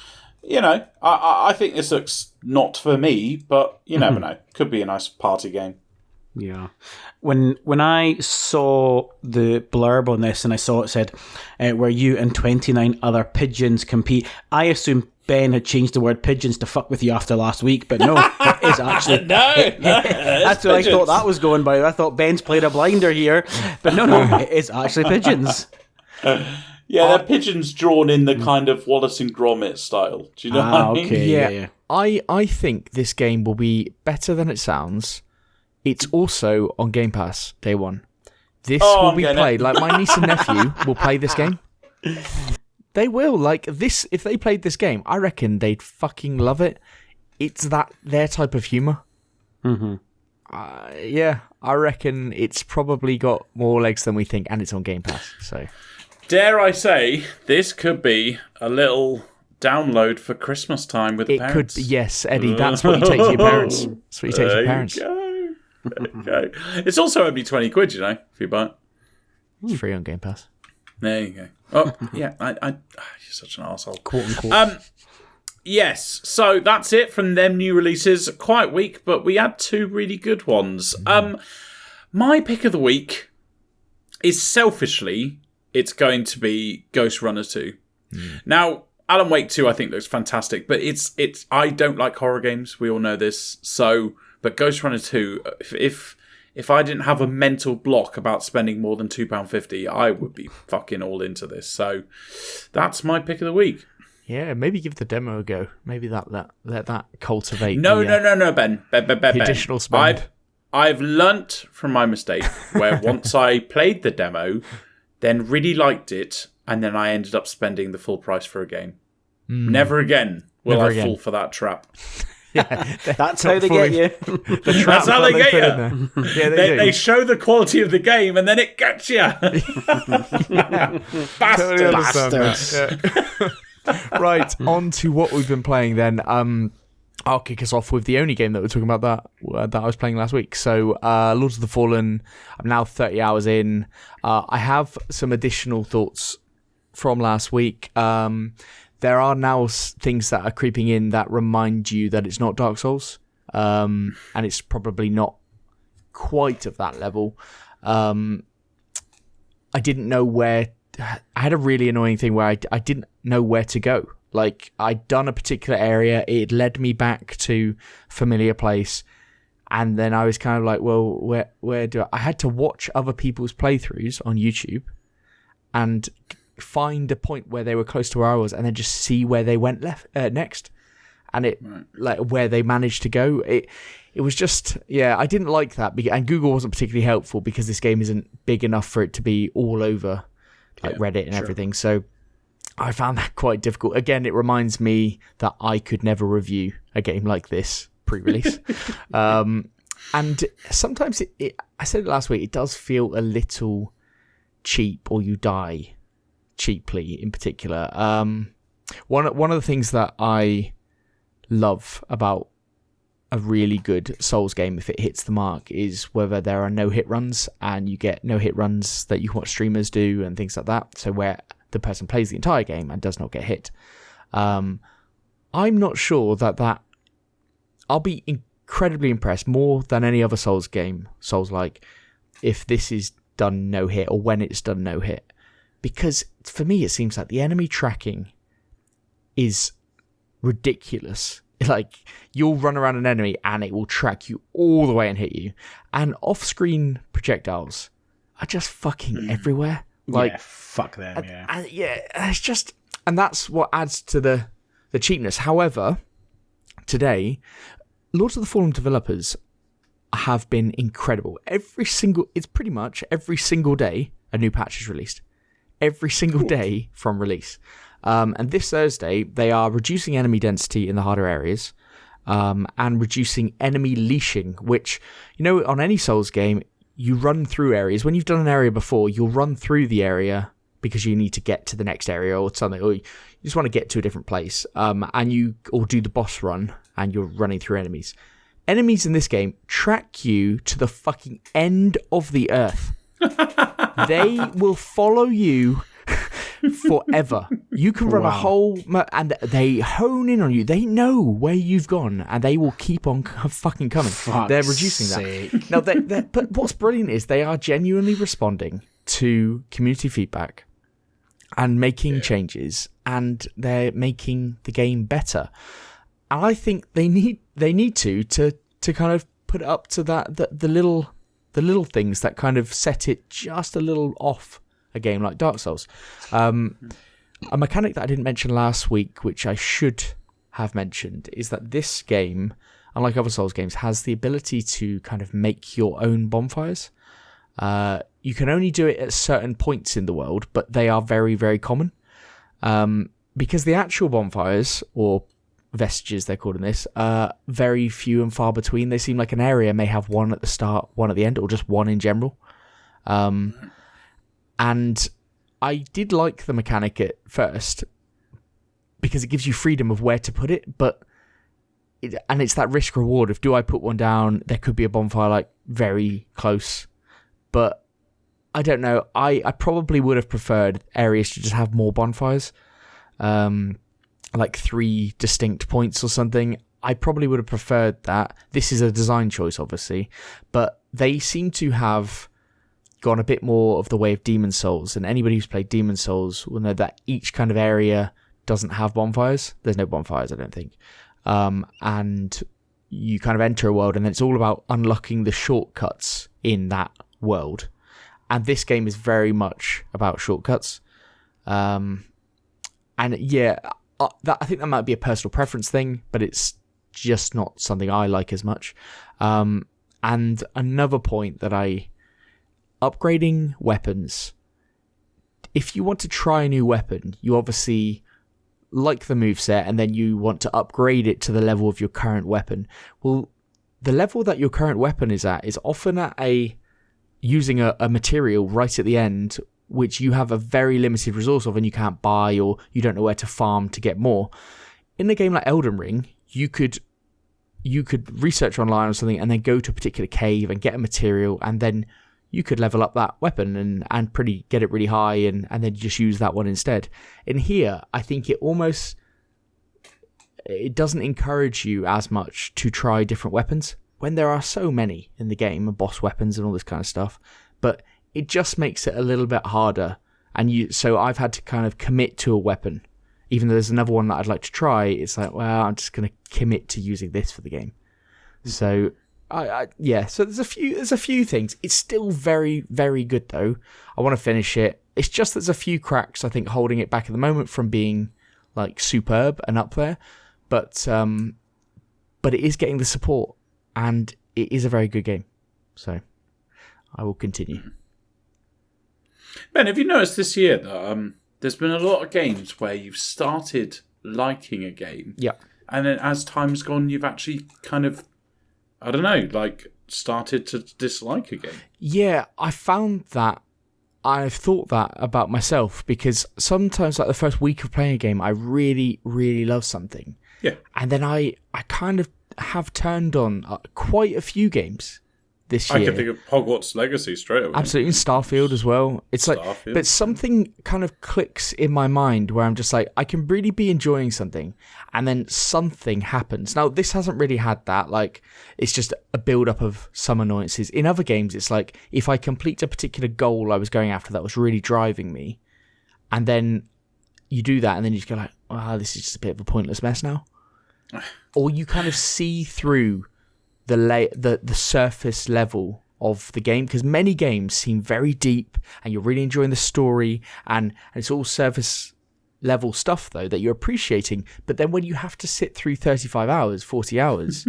I think this looks not for me, but you never know. Could be a nice party game. Yeah. When I saw the blurb on this and I saw it said, where you and 29 other pigeons compete, I assumed Ben had changed the word pigeons to fuck with you after last week, but no, it is actually... That's what I thought that was going by. I thought Ben's played a blinder here, but no, it is actually pigeons. Yeah, they're pigeons drawn in the kind of Wallace and Gromit style. Do you know what I mean? Okay, yeah. I think this game will be better than it sounds. It's also on Game Pass day one. This will be played. Like, my niece and nephew will play this game. They will. Like, this, if they played this game, I reckon they'd fucking love it. It's their type of humour. Mm-hmm. Yeah, I reckon it's probably got more legs than we think, and it's on Game Pass, so... Dare I say, this could be a little download for Christmas time with the parents. It could be, yes, Eddie. That's what you take to your parents. That's what you take to your parents. There you go. It's also only £20, if you buy it. It's free on Game Pass. There you go. Oh, yeah. You're such an arsehole. Quote unquote. Yes, so that's it from them new releases. Quite weak, but we had two really good ones. My pick of the week is selfishly... it's going to be Ghost Runner 2. Now, Alan Wake 2 I think looks fantastic, but it's I don't like horror games. We all know this. So, but Ghost Runner 2, if I didn't have a mental block about spending more than £2.50, I would be fucking all into this. So, that's my pick of the week. Yeah, maybe give the demo a go. Maybe let that cultivate. No, Ben. The additional spend. I've learnt from my mistake where once I played the demo, then really liked it, and then I ended up spending the full price for a game. Never again will I fall for that trap. Yeah, that's how they get you. That's how they get you. Yeah, they show the quality of the game, and then it gets you. Bastards. Yeah. Right, on to what we've been playing then. I'll kick us off with the only game that we're talking about that I was playing last week. So, Lords of the Fallen, I'm now 30 hours in. I have some additional thoughts from last week. There are now things that are creeping in that remind you that it's not Dark Souls. And it's probably not quite of that level. I didn't know where... I had a really annoying thing where I didn't know where to go. Like, I'd done a particular area, it led me back to familiar place, and then I was kind of like, well, where do I had to watch other people's playthroughs on YouTube and find a point where they were close to where I was, and then just see where they went next, and like where they managed to go. It was just, I didn't like that, and Google wasn't particularly helpful because this game isn't big enough for it to be all over like Reddit and everything. So I found that quite difficult. Again, it reminds me that I could never review a game like this pre-release. And sometimes I said it last week, it does feel a little cheap, or you die cheaply in particular. One of the things that I love about a really good Souls game, if it hits the mark, is whether there are no hit runs, and you get no hit runs that you watch streamers do and things like that. So where the person plays the entire game and does not get hit. I'm not sure that I'll be incredibly impressed, more than any other Souls game, Souls-like, if this is done no hit, or when it's done no hit. Because for me, it seems like the enemy tracking is ridiculous. Like, you'll run around an enemy and it will track you all the way and hit you. And off-screen projectiles are just fucking everywhere. Like, fuck them, it's just... And that's what adds to the cheapness. However, today, Lords of the Fallen developers have been incredible. It's pretty much every single day a new patch is released. every single day from release. And this Thursday, they are reducing enemy density in the harder areas and reducing enemy leashing, which, on any Souls game, you run through areas. When you've done an area before, you'll run through the area because you need to get to the next area or something, or you just want to get to a different place, or do the boss run, and you're running through enemies. Enemies in this game track you to the fucking end of the earth. They will follow you forever. You can run a whole... and they hone in on you. They know where you've gone, and they will keep on fucking coming. They're reducing that. Now, but what's brilliant is they are genuinely responding to community feedback and making changes, and they're making the game better. And I think they need to kind of put it up to that the little things that kind of set it just a little off a game like Dark Souls. A mechanic that I didn't mention last week, which I should have mentioned, is that this game, unlike other Souls games, has the ability to kind of make your own bonfires. You can only do it at certain points in the world, but they are very, very common. Because the actual bonfires, or vestiges they're called in this, are very few and far between. They seem like an area may have one at the start, one at the end, or just one in general. And I did like the mechanic at first because it gives you freedom of where to put it, and it's that risk reward of, do I put one down? There could be a bonfire like very close, but I don't know. I probably would have preferred areas to just have more bonfires, like 3 distinct points or something. I probably would have preferred that. This is a design choice, obviously, but they seem to have gone a bit more of the way of Demon Souls, and anybody who's played Demon Souls will know that each kind of area doesn't have bonfires. There's no bonfires, I don't think. And you kind of enter a world, and then it's all about unlocking the shortcuts in that world. And this game is very much about shortcuts. And yeah, I think that might be a personal preference thing, but it's just not something I like as much. And another point that upgrading weapons. If you want to try a new weapon, you obviously like the moveset, and then you want to upgrade it to the level of your current weapon. Well, the level that your current weapon is at is often at using a material right at the end, which you have a very limited resource of and you can't buy, or you don't know where to farm to get more. In a game like Elden Ring, you could research online or something and then go to a particular cave and get a material, and then you could level up that weapon and get it really high, and then just use that one instead. In here, I think it doesn't encourage you as much to try different weapons when there are so many in the game, and boss weapons and all this kind of stuff. But it just makes it a little bit harder. So I've had to kind of commit to a weapon. Even though there's another one that I'd like to try, it's like, well, I'm just going to commit to using this for the game. So so there's a few things. It's still very, very good though. I want to finish it. It's just there's a few cracks, I think, holding it back at the moment from being like superb and up there. But it is getting the support, and it is a very good game. So I will continue. Ben, have you noticed this year that there's been a lot of games where you've started liking a game, and then as time's gone, you've actually kind of, I don't know, like started to dislike a game? Yeah, I found that. I've thought that about myself, because sometimes, like the first week of playing a game, I really, really love something. Yeah. And then I kind of have turned on quite a few games this year. I can think of Hogwarts Legacy straight away. Absolutely, and Starfield as well. It's Starfield. Like, but something kind of clicks in my mind where I'm just like, I can really be enjoying something, and then something happens. Now, this hasn't really had that. Like, it's just a build-up of some annoyances. In other games, it's like, if I complete a particular goal I was going after that was really driving me, and then you do that, and then you just go like, wow, this is just a bit of a pointless mess now. Or you kind of see through the surface level of the game, because many games seem very deep and you're really enjoying the story, and it's all surface level stuff though that you're appreciating, but then when you have to sit through 35 hours 40 hours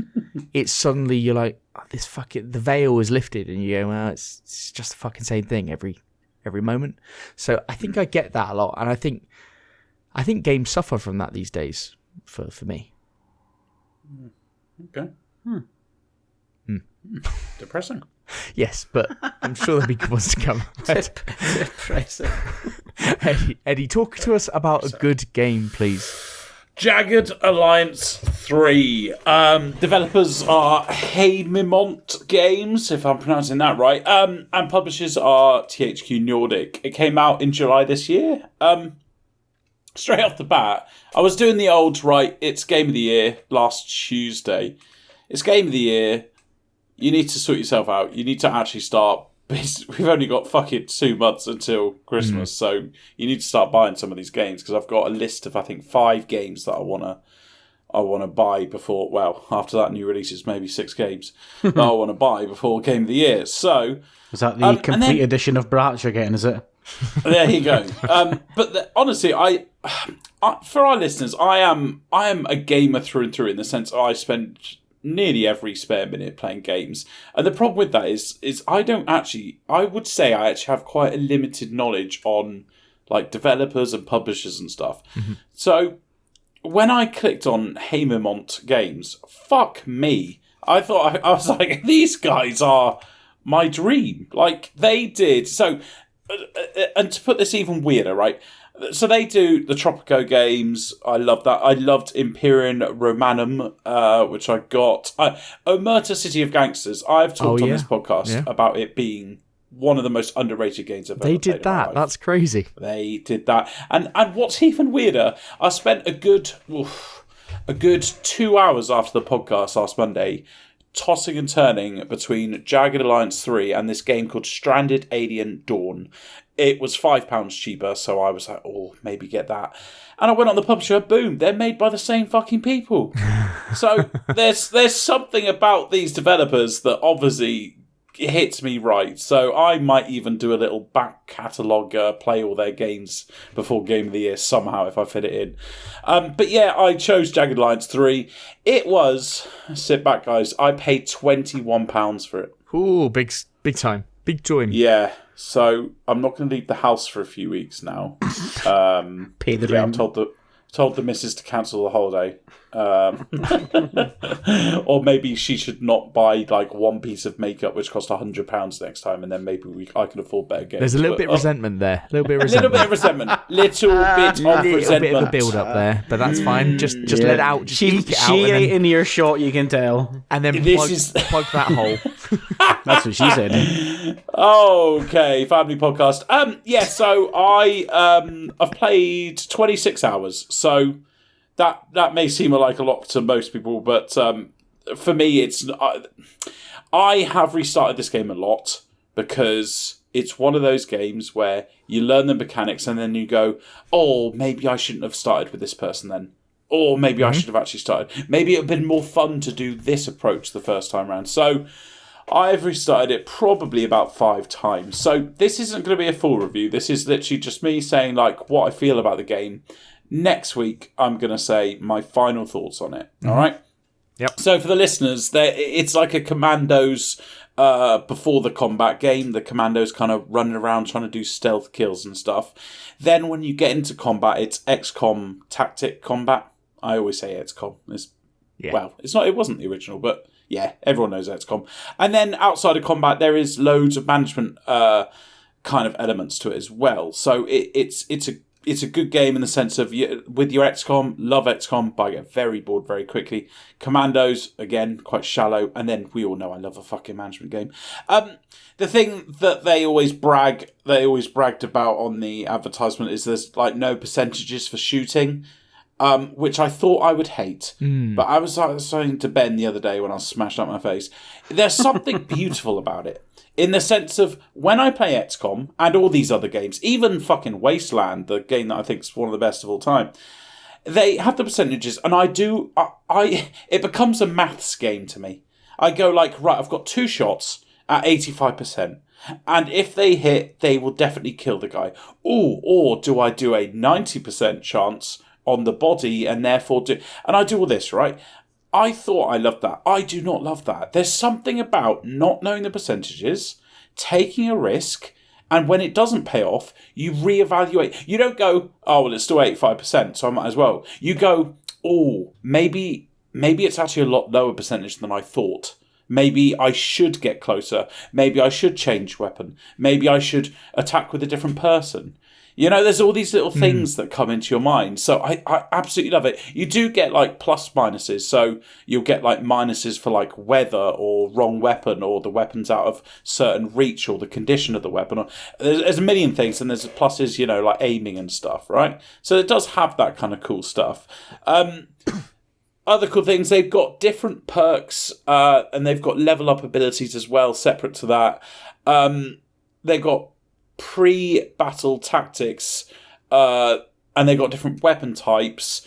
it's suddenly you're like, oh, the veil is lifted, and you go, well, it's just the fucking same thing every every moment. So I think I get that a lot, and I think games suffer from that these days for me. Okay. Depressing. Yes, but I'm sure there'll be good ones to come. Depressing. Eddie, talk to us about a good game, please. Jagged Alliance 3. Developers are Heimimont Games, if I'm pronouncing that right. And publishers are THQ Nordic. It came out in July this year. Straight off the bat, I was doing the old, right, it's Game of the Year last Tuesday. It's Game of the Year. You need to sort yourself out. You need to actually start. We've only got fucking 2 months until Christmas, so you need to start buying some of these games, because I've got a list of, I think, 5 games that I wanna buy before. Well, after that new releases, maybe 6 games that I want to buy before Game of the Year. So is that the complete edition of Bratz you're getting? Is it? There you go. But honestly, I for our listeners, I am a gamer through and through, in the sense I spend nearly every spare minute playing games. And the problem with that is I would say I actually have quite a limited knowledge on like developers and publishers and stuff. Mm-hmm. So when I clicked on Heimimont Games, fuck me. I was like, these guys are my dream. Like, they did. So, and to put this even weirder, right? So they do the Tropico games. I love that. I loved Imperium Romanum, which I got. Omerta City of Gangsters. I've talked on this podcast about it being one of the most underrated games I've ever played. They did that. That's crazy. They did that. And what's even weirder, I spent a good 2 hours after the podcast last Monday tossing and turning between Jagged Alliance 3 and this game called Stranded Alien Dawn. It was £5 cheaper, so I was like, oh, maybe get that. And I went on the publisher, boom, they're made by the same fucking people. So there's something about these developers that obviously hits me right. So I might even do a little back catalogue, play all their games before Game of the Year somehow if I fit it in. But yeah, I chose Jagged Alliance 3. It was, sit back guys, I paid £21 for it. Ooh, big time. Big join. Yeah. So I'm not going to leave the house for a few weeks now. Pay the rent. I'm told the missus to cancel the holiday. Or maybe she should not buy like one piece of makeup which cost £100 next time, and then maybe I can afford better games. There's a little bit of resentment there. Little bit of resentment. Little bit of a build up there, but that's fine. Just let it out. Just eke it out. She ain't in your shot, you can tell. And then plug that hole. That's what she said. Okay, family podcast. Yeah. So I've played 26 hours. So that may seem like a lot to most people, but for me, it's. I have restarted this game a lot because it's one of those games where you learn the mechanics and then you go, oh, maybe I shouldn't have started with this person then. Or maybe I should have actually started. Maybe it would have been more fun to do this approach the first time around. So I've restarted it probably about 5 times. So this isn't going to be a full review. This is literally just me saying like what I feel about the game. Next week, I'm going to say my final thoughts on it. All right? Yep. So for the listeners, it's like a Commandos before the combat game. The Commandos kind of running around trying to do stealth kills and stuff. Then when you get into combat, it's XCOM tactic combat. I always say XCOM. Well, it's not. It wasn't the original, but yeah, everyone knows XCOM. And then outside of combat, there is loads of management kind of elements to it as well. So it's a good game in the sense of with your XCOM, love XCOM, but I get very bored very quickly. Commandos, again, quite shallow. And then we all know I love a fucking management game. The thing that they always bragged about on the advertisement is there's like no percentages for shooting, which I thought I would hate. But I was saying to Ben the other day when I was smashed up my face, there's something beautiful about it. In the sense of, when I play XCOM and all these other games, even fucking Wasteland, the game that I think is one of the best of all time, they have the percentages, and it becomes a maths game to me. I go like, right, I've got 2 shots at 85%, and if they hit, they will definitely kill the guy. Ooh, or do I do a 90% chance on the body, and therefore and I do all this, right? I thought I loved that. I do not love that. There's something about not knowing the percentages, taking a risk, And when it doesn't pay off, you reevaluate. You don't go, oh, well, it's still 85%, so I might as well. You go, oh, maybe it's actually a lot lower percentage than I thought. Maybe I should get closer. Maybe I should change weapon. Maybe I should attack with a different person. You know, there's all these little things that come into your mind. So I absolutely love it. You do get like plus minuses. So you'll get like minuses for like weather or wrong weapon or the weapon's out of certain reach or the condition of the weapon. There's a million things, and there's pluses, you know, like aiming and stuff, right? So it does have that kind of cool stuff. Other cool things, they've got different perks and they've got level up abilities as well, separate to that. They've got pre-battle tactics and they've got different weapon types.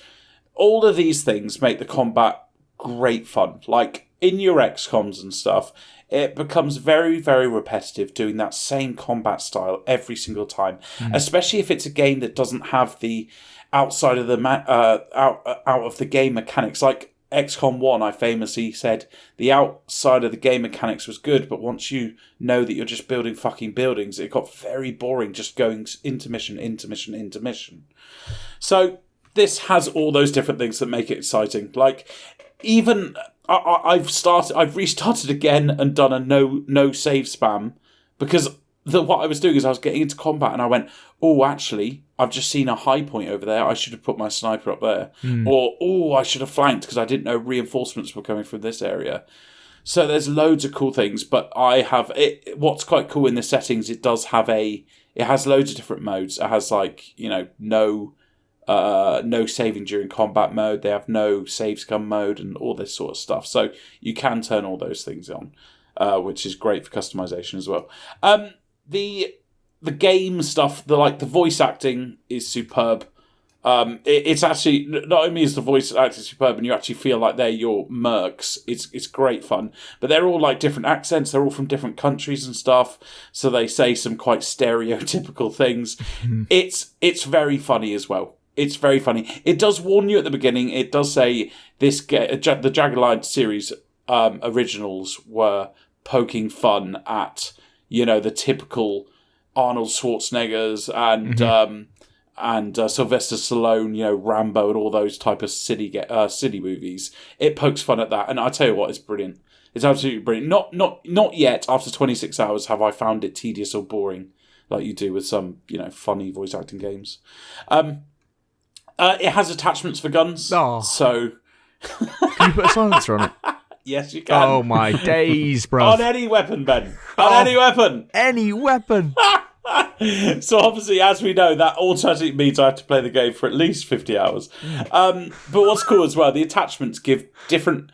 All of these things make the combat great fun. Like in your XComs and stuff, it becomes very, very repetitive doing that same combat style every single time, especially if it's a game that doesn't have the outside of the out of the game mechanics. Like XCOM 1, I famously said the outside of the game mechanics was good, but once you know that you're just building fucking buildings, it got very boring just going into mission. So this has all those different things that make it exciting. Like even I've restarted again and done a no save spam because what I was doing is I was getting into combat and I went, oh, actually, I've just seen a high point over there. I should have put my sniper up there. Or, oh, I should have flanked because I didn't know reinforcements were coming from this area. So there's loads of cool things, but what's quite cool in the settings, it has loads of different modes. It has like, you know, no saving during combat mode. They have no save scum mode and all this sort of stuff. So you can turn all those things on, which is great for customization as well. The game stuff, the voice acting is superb. It's actually, not only is the voice acting superb and you actually feel like they're your mercs, it's great fun. But they're all like different accents, they're all from different countries and stuff, so they say some quite stereotypical things. It's very funny as well. It's very funny. It does warn you at the beginning, it does say the Jagged Alliance series originals were poking fun at, you know, the typical Arnold Schwarzeneggers and Sylvester Stallone, you know, Rambo and all those type of city movies. It pokes fun at that, and I tell you what, it's brilliant. It's absolutely brilliant. Not yet. After 26 hours, have I found it tedious or boring, like you do with some, you know, funny voice acting games. It has attachments for guns, so can you put a silencer on it? Yes, you can. Oh my days, bro! On any weapon, Ben. Any weapon. Any weapon. So obviously, as we know, that automatically means I have to play the game for at least 50 hours. But what's cool as well, the attachments give different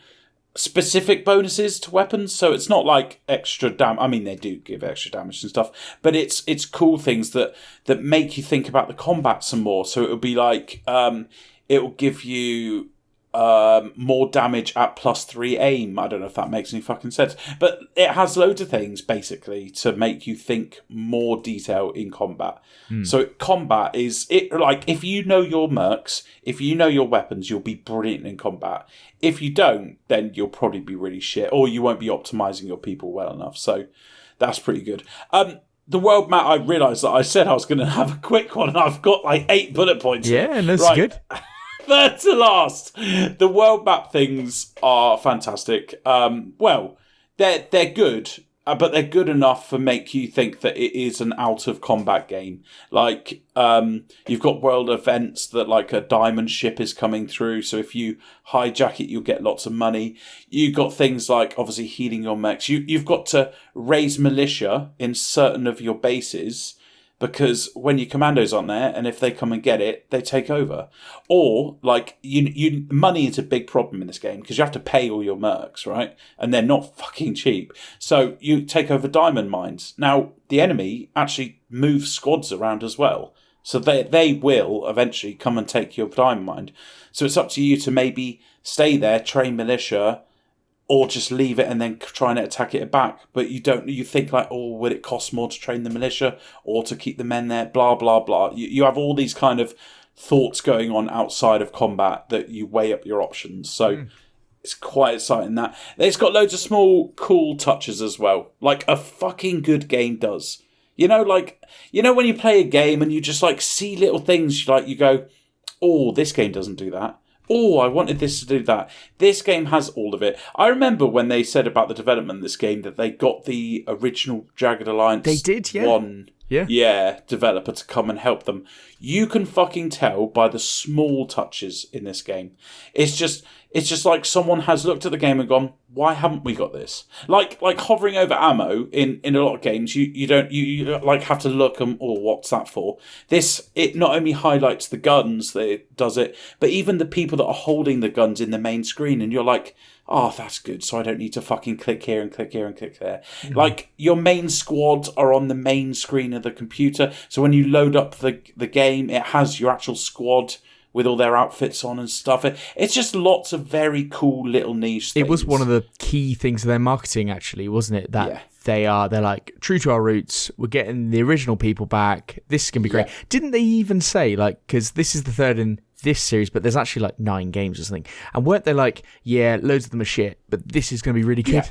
specific bonuses to weapons. So it's not like extra damage. I mean, they do give extra damage and stuff, but it's cool things that make you think about the combat some more. So it would be like it will give you more damage at +3 aim. I don't know if that makes any fucking sense, but it has loads of things basically to make you think more detail in combat. So combat is it, like, if you know your mercs, if you know your weapons, you'll be brilliant in combat. If you don't, then you'll probably be really shit, or you won't be optimizing your people well enough. So that's pretty good. The world map, I realised that I said I was going to have a quick one, and I've got like 8 bullet points. Yeah, and that's good. Third to last. The world map things are fantastic. Well, they're good, but they're good enough to make you think that it is an out of combat game. Like, you've got world events that like a diamond ship is coming through, so if you hijack it, you'll get lots of money. You've got things like obviously healing your mechs. You've got to raise militia in certain of your bases, because when your commandos aren't there, and if they come and get it, they take over. Or, like, you money is a big problem in this game, because you have to pay all your mercs, right? And they're not fucking cheap. So you take over diamond mines. Now, the enemy actually moves squads around as well. So they will eventually come and take your diamond mine. So it's up to you to maybe stay there, train militia, or just leave it and then try and attack it back. But you think like, oh, would it cost more to train the militia or to keep the men there? Blah, blah, blah. You have all these kind of thoughts going on outside of combat that you weigh up your options. So it's quite exciting that. It's got loads of small, cool touches as well. Like a fucking good game does. When you play a game and you just like see little things, like you go, oh, this game doesn't do that. Oh, I wanted this to do that. This game has all of it. I remember when they said about the development of this game that they got the original Jagged Alliance They did, yeah. developer to come and help them. You can fucking tell by the small touches in this game. It's just like someone has looked at the game and gone, why haven't we got this? Like hovering over ammo in a lot of games, you don't like have to look and what's that for? This, it not only highlights the guns that it does it, but even the people that are holding the guns in the main screen, and you're like, oh, that's good, so I don't need to fucking click here and click here and click there. Mm-hmm. Like, your main squads are on the main screen of the computer, so when you load up the game, it has your actual squad with all their outfits on and stuff. It's just lots of very cool little niche things. It was one of the key things of their marketing, actually, wasn't it? That they're like, true to our roots, we're getting the original people back, this is going to be great. Yeah. Didn't they even say, like, because this is the third in this series, but there's actually like 9 games or something, and weren't they like, yeah, loads of them are shit, but this is going to be really good?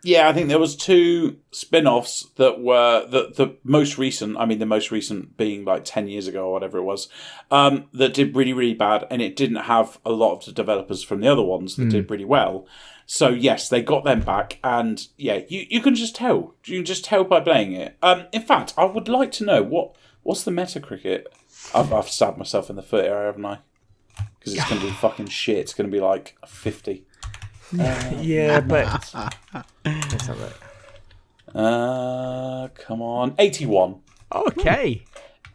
Yeah, I think there was 2 spin-offs that were the most recent, I mean the most recent being like 10 years ago or whatever it was, that did really, really bad, and it didn't have a lot of the developers from the other ones that did really well. So yes, they got them back, and yeah, you can just tell. You can just tell by playing it. In fact, I would like to know, what's the Metacritic? I've stabbed myself in the foot here, haven't I? Because it's going to be fucking shit. It's going to be like 50. Yeah, but let's have it. Come on, 81. Okay,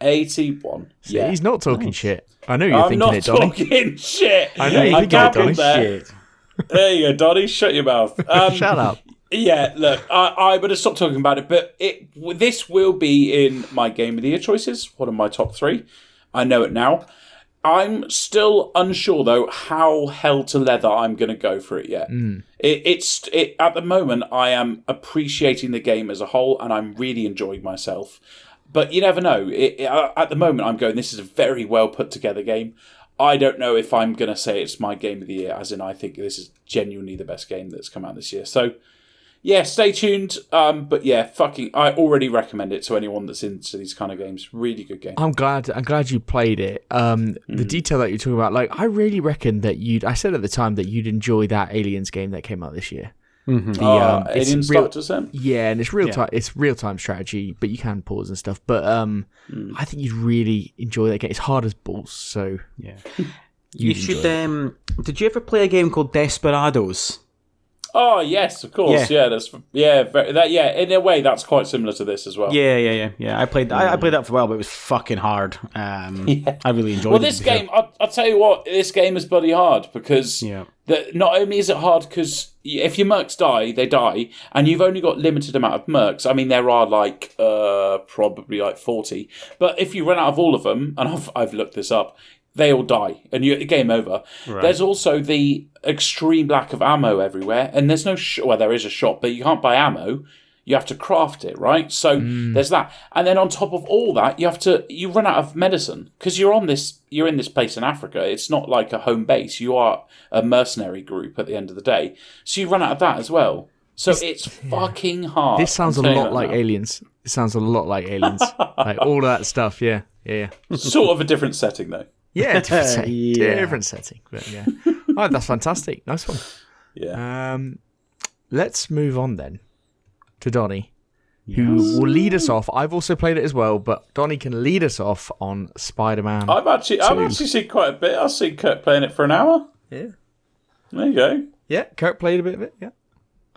81. See, he's not talking shit. I know you're thinking it, Donny. I'm not talking shit. I know you're thinking it, Donny. Shit. There you go, Donny. Shut your mouth. Shut up. Yeah, look, I would have stopped talking about it, but this will be in my Game of the Year choices, one of my top 3. I know it now. I'm still unsure, though, how hell to leather I'm going to go for it yet. It's at the moment, I am appreciating the game as a whole, and I'm really enjoying myself. But you never know. At the moment, I'm going, this is a very well put together game. I don't know if I'm going to say it's my Game of the Year, as in I think this is genuinely the best game that's come out this year. So, yeah, stay tuned. But yeah, I already recommend it to anyone that's into these kind of games. Really good game. I'm glad you played it. The detail that you're talking about, like, I really reckon that I said at the time that you'd enjoy that Aliens game that came out this year. Mm-hmm. Aliens Doctor Sim? Yeah, and it's real-time strategy, but you can pause and stuff. But I think you'd really enjoy that game. It's hard as balls, so yeah. You should. Did you ever play a game called Desperados? Oh yes, of course. Yeah, in a way, that's quite similar to this as well. Yeah. I played that for a while, but it was fucking hard. I really enjoyed it. Well, this game, I'll tell you what, this game is bloody hard because not only is it hard because if your mercs die, they die, and you've only got limited amount of mercs. I mean, there are like probably like 40, but if you run out of all of them, and I've looked this up, they all die, and game over. Right. There's also the extreme lack of ammo everywhere, and there's no well, there is a shop, but you can't buy ammo. You have to craft it, right? So there's that, and then on top of all that, you run out of medicine because you're in this place in Africa. It's not like a home base. You are a mercenary group at the end of the day, so you run out of that as well. So it's fucking hard. This sounds a lot like Aliens. It sounds a lot like Aliens, like all that stuff. Yeah. Sort of a different setting though. Yeah, different setting. But yeah. Oh, that's fantastic. Nice one. Yeah. Let's move on then to Donny, who will lead us off. I've also played it as well, but Donny can lead us off on Spider-Man. I've actually seen quite a bit. I've seen Kurt playing it for an hour. Yeah. There you go. Yeah, Kurt played a bit of it, yeah.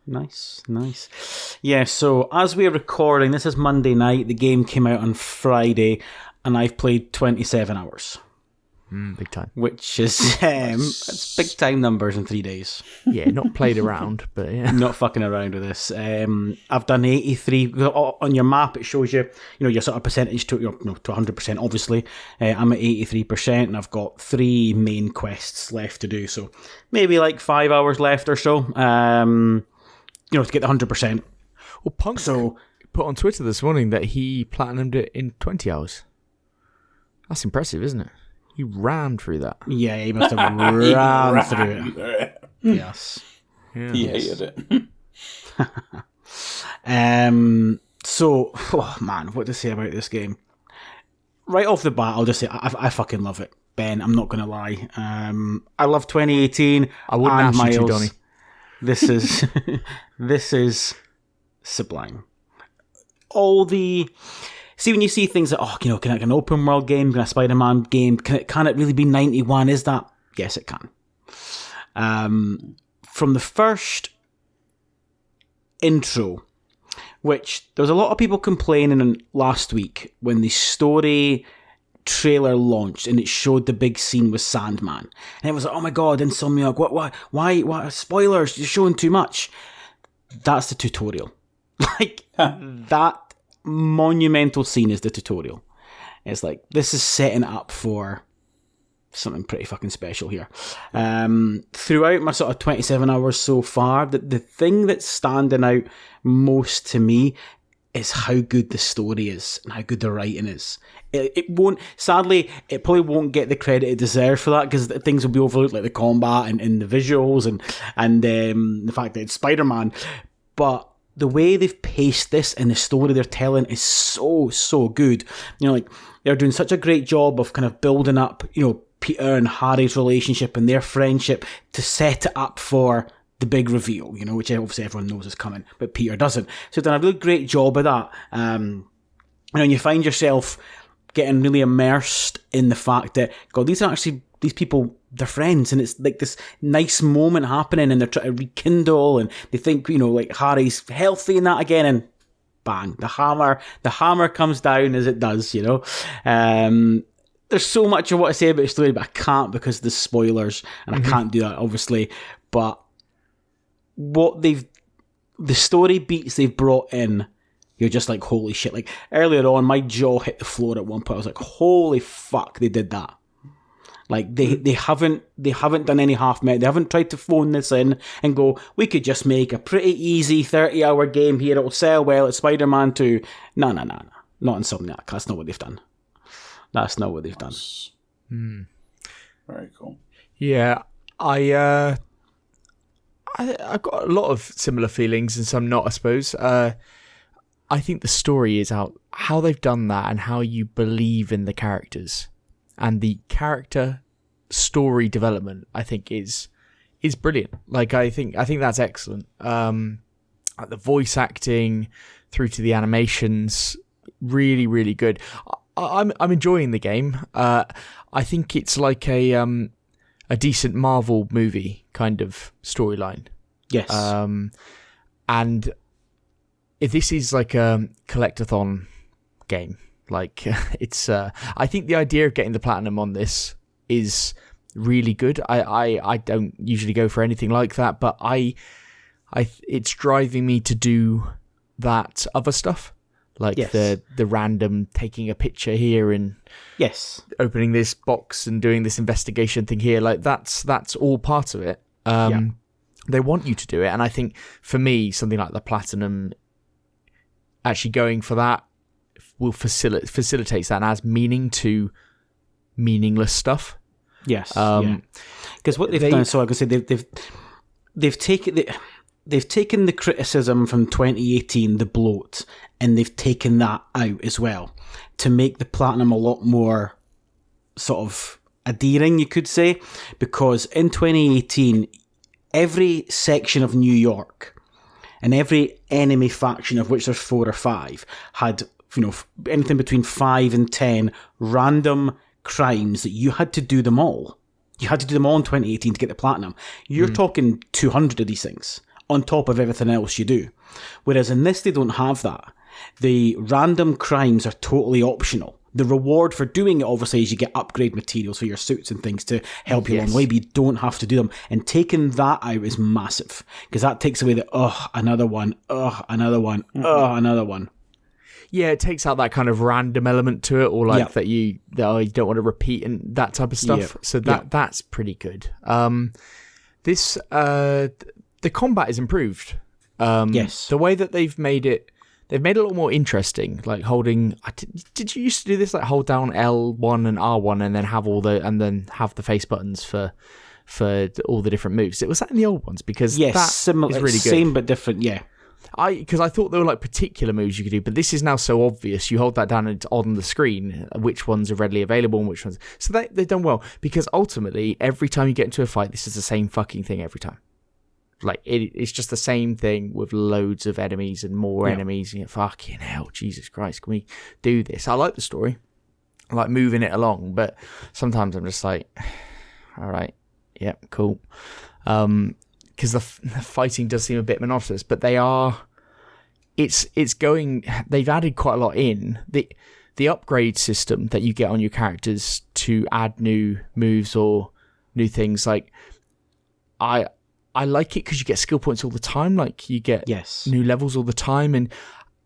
Nice. Yeah, so as we're recording, this is Monday night. The game came out on Friday, and I've played 27 hours. Big time. Which is that's big time numbers in 3 days. Yeah, not played around, but yeah. Not fucking around with this. I've done 83. On your map, it shows you your sort of percentage to 100%, obviously. I'm at 83%, and I've got 3 main quests left to do. So maybe like 5 hours left or so, to get the 100%. Well, Punk put on Twitter this morning that he platinumed it in 20 hours. That's impressive, isn't it? He ran through that. Yeah, he must have ran through it. Yes. He hated it. So, oh man, what to say about this game? Right off the bat, I'll just say I fucking love it, Ben. I'm not going to lie. I love 2018. I wouldn't and ask you to, Miles. Donnie. This is this is sublime. All the when you see things that can an open world game, can a Spider-Man game, can it really be 91? Is that? Yes, it can. From the first intro, which there was a lot of people complaining last week when the story trailer launched and it showed the big scene with Sandman, and it was like, oh my god, Insomniac, why spoilers, you're showing too much. That's the tutorial. That monumental scene is the tutorial. It's like, this is setting up for something pretty fucking special here. Throughout my sort of 27 hours so far, the thing that's standing out most to me is how good the story is and how good the writing is. It won't, sadly, it probably won't get the credit it deserves for that, because things will be overlooked, like the combat and the visuals and the fact that it's Spider-Man. But the way they've paced this and the story they're telling is so good. They're doing such a great job of kind of building up, Peter and Harry's relationship and their friendship to set it up for the big reveal, which obviously everyone knows is coming, but Peter doesn't. So they've done a really great job of that. And you find yourself getting really immersed in the fact that, God, these people, they're friends, and it's like this nice moment happening, and they're trying to rekindle, and they think, like Harry's healthy and that again, and bang, the hammer comes down as it does, There's so much I want to say about the story, but I can't because of the spoilers, and I can't do that, obviously. But the story beats they've brought in, you're just like, holy shit. Like, earlier on, my jaw hit the floor at one point. I was like, holy fuck, they did that. Like, they haven't done any half-measure. They haven't tried to phone this in and go, we could just make a pretty easy 30-hour game here. It'll sell well. It's Spider-Man 2. No. Not Insomniac. That's not what they've done. That's not what they've done. Very cool. Yeah, I got a lot of similar feelings and some not, I suppose. I think the story is out, how they've done that and how you believe in the characters. And the character story development, I think, is brilliant. Like, I think that's excellent. Like the voice acting through to the animations, really, really good. I'm enjoying the game. I think it's like a decent Marvel movie kind of storyline. Yes. And if this is like a collectathon game, like it's, I think the idea of getting the platinum on this is really good. I don't usually go for anything like that, but it's driving me to do that other stuff. Like the random taking a picture here and opening this box and doing this investigation thing here. Like that's all part of it. They want you to do it. And I think for me, something like the platinum, actually going for that will facilitates that and adds meaning to meaningless stuff. Yes. Because what they've done, so I can say they've taken the criticism from 2018, the bloat, and they've taken that out as well to make the platinum a lot more sort of adhering, you could say, because in 2018, every section of New York and every enemy faction, of which there's 4 or 5, had anything between 5 and 10 random crimes that you had to do them all. You had to do them all in 2018 to get the platinum. You're talking 200 of these things on top of everything else you do. Whereas in this, they don't have that. The random crimes are totally optional. The reward for doing it, obviously, is you get upgrade materials for your suits and things to help you along the way, but you don't have to do them. And taking that out is massive, because that takes away the, another one, another one, another one. Yeah, it takes out that kind of random element to it, or like that you don't want to repeat and that type of stuff. So that's pretty good. The combat is improved. The way that they've made it a little more interesting. Like holding, did you used to do this? Like hold down L1 and R1 and then have the face buttons for all the different moves. Was that in the old ones? Because that similar, is really good. Same but different. Yeah. Because I thought there were like particular moves you could do, but this is now so obvious. You hold that down and it's on the screen which ones are readily available and which ones. So they've done well, because ultimately every time you get into a fight, this is the same fucking thing every time. Like it's just the same thing with loads of enemies and more enemies. And fucking hell, Jesus Christ, can we do this? I like the story, I like moving it along, but sometimes I'm just like, all right, yeah, cool. Because the fighting does seem a bit monotonous, but they are. It's going. They've added quite a lot in the upgrade system that you get on your characters to add new moves or new things. Like I like it because you get skill points all the time. Like you get new levels all the time, and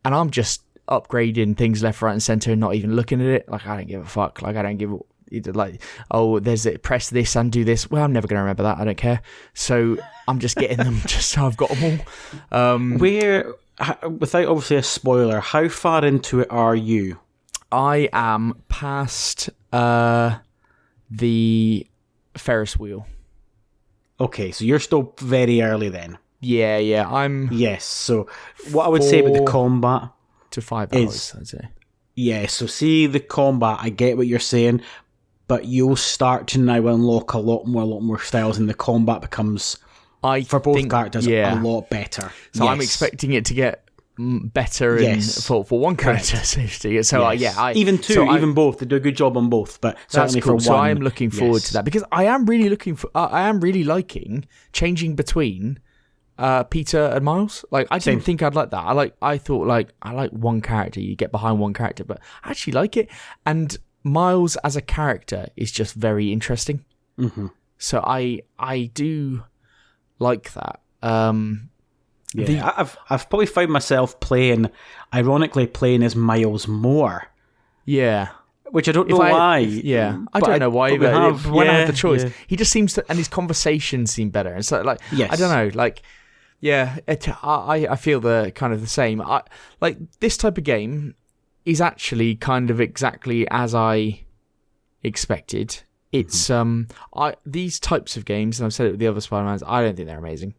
I'm just upgrading things left, right, and center, and not even looking at it. Like I don't give a fuck. Like I don't give. Like, oh, there's it. Press this and do this. Well, I'm never going to remember that. I don't care. So I'm just getting them just so I've got them all. Without obviously a spoiler, how far into it are you? I am past the Ferris wheel. Okay, so you're still very early then. Yeah. I'm. Yes. So what I would say about the combat to 5 hours, I'd say. Yeah. So see the combat. I get what you're saying. But you'll start to now unlock a lot more styles, and the combat becomes, for both characters, a lot better. So I'm expecting it to get better for one character. So even two, so even both. They do a good job on both, but certainly cool. for so one. I am looking forward to that, because I am really I am really liking changing between Peter and Miles. Like I didn't think I'd like that. I thought I like one character. You get behind one character, but I actually like it. And Miles as a character is just very interesting. Mm-hmm. So I do like that. I've probably found myself ironically playing as Miles more. Yeah. Which I don't know why. I don't know why. But when I had the choice, yeah. he just seems to, and his conversations seem better. And so I don't know, I feel the kind of the same. Like this type of game is actually kind of exactly as I expected. It's these types of games, and I've said it with the other Spider-Mans, I don't think they're amazing,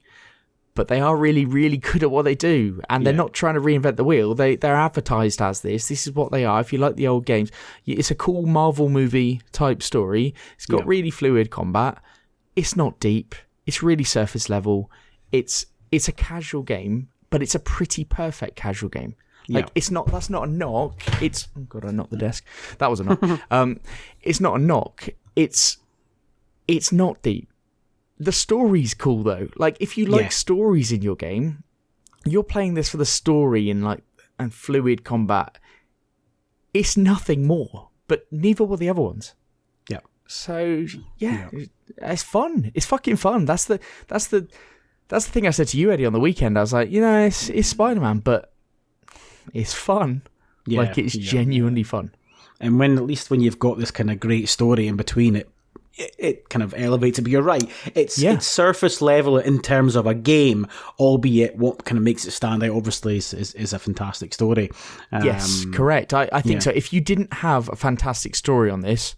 but they are really, really good at what they do, and they're not trying to reinvent the wheel. They're advertised as this. This is what they are. If you like the old games, it's a cool Marvel movie type story. It's got really fluid combat. It's not deep. It's really surface level. It's a casual game, but it's a pretty perfect casual game. It's not. That's not a knock. It's I knocked the desk. That was a knock. It's not a knock. It's not deep. The story's cool though. Like if you like stories in your game, you're playing this for the story and fluid combat. It's nothing more. But neither were the other ones. Yeah. So it's fun. It's fucking fun. That's the thing I said to you, Eddie, on the weekend. I was like, it's Spider-Man, but it's fun. It's genuinely fun. And at least when you've got this kind of great story in between it kind of elevates it. But you're right, it's surface level in terms of a game, albeit what kind of makes it stand out obviously is a fantastic story. Yes, correct. I think so. If you didn't have a fantastic story on this,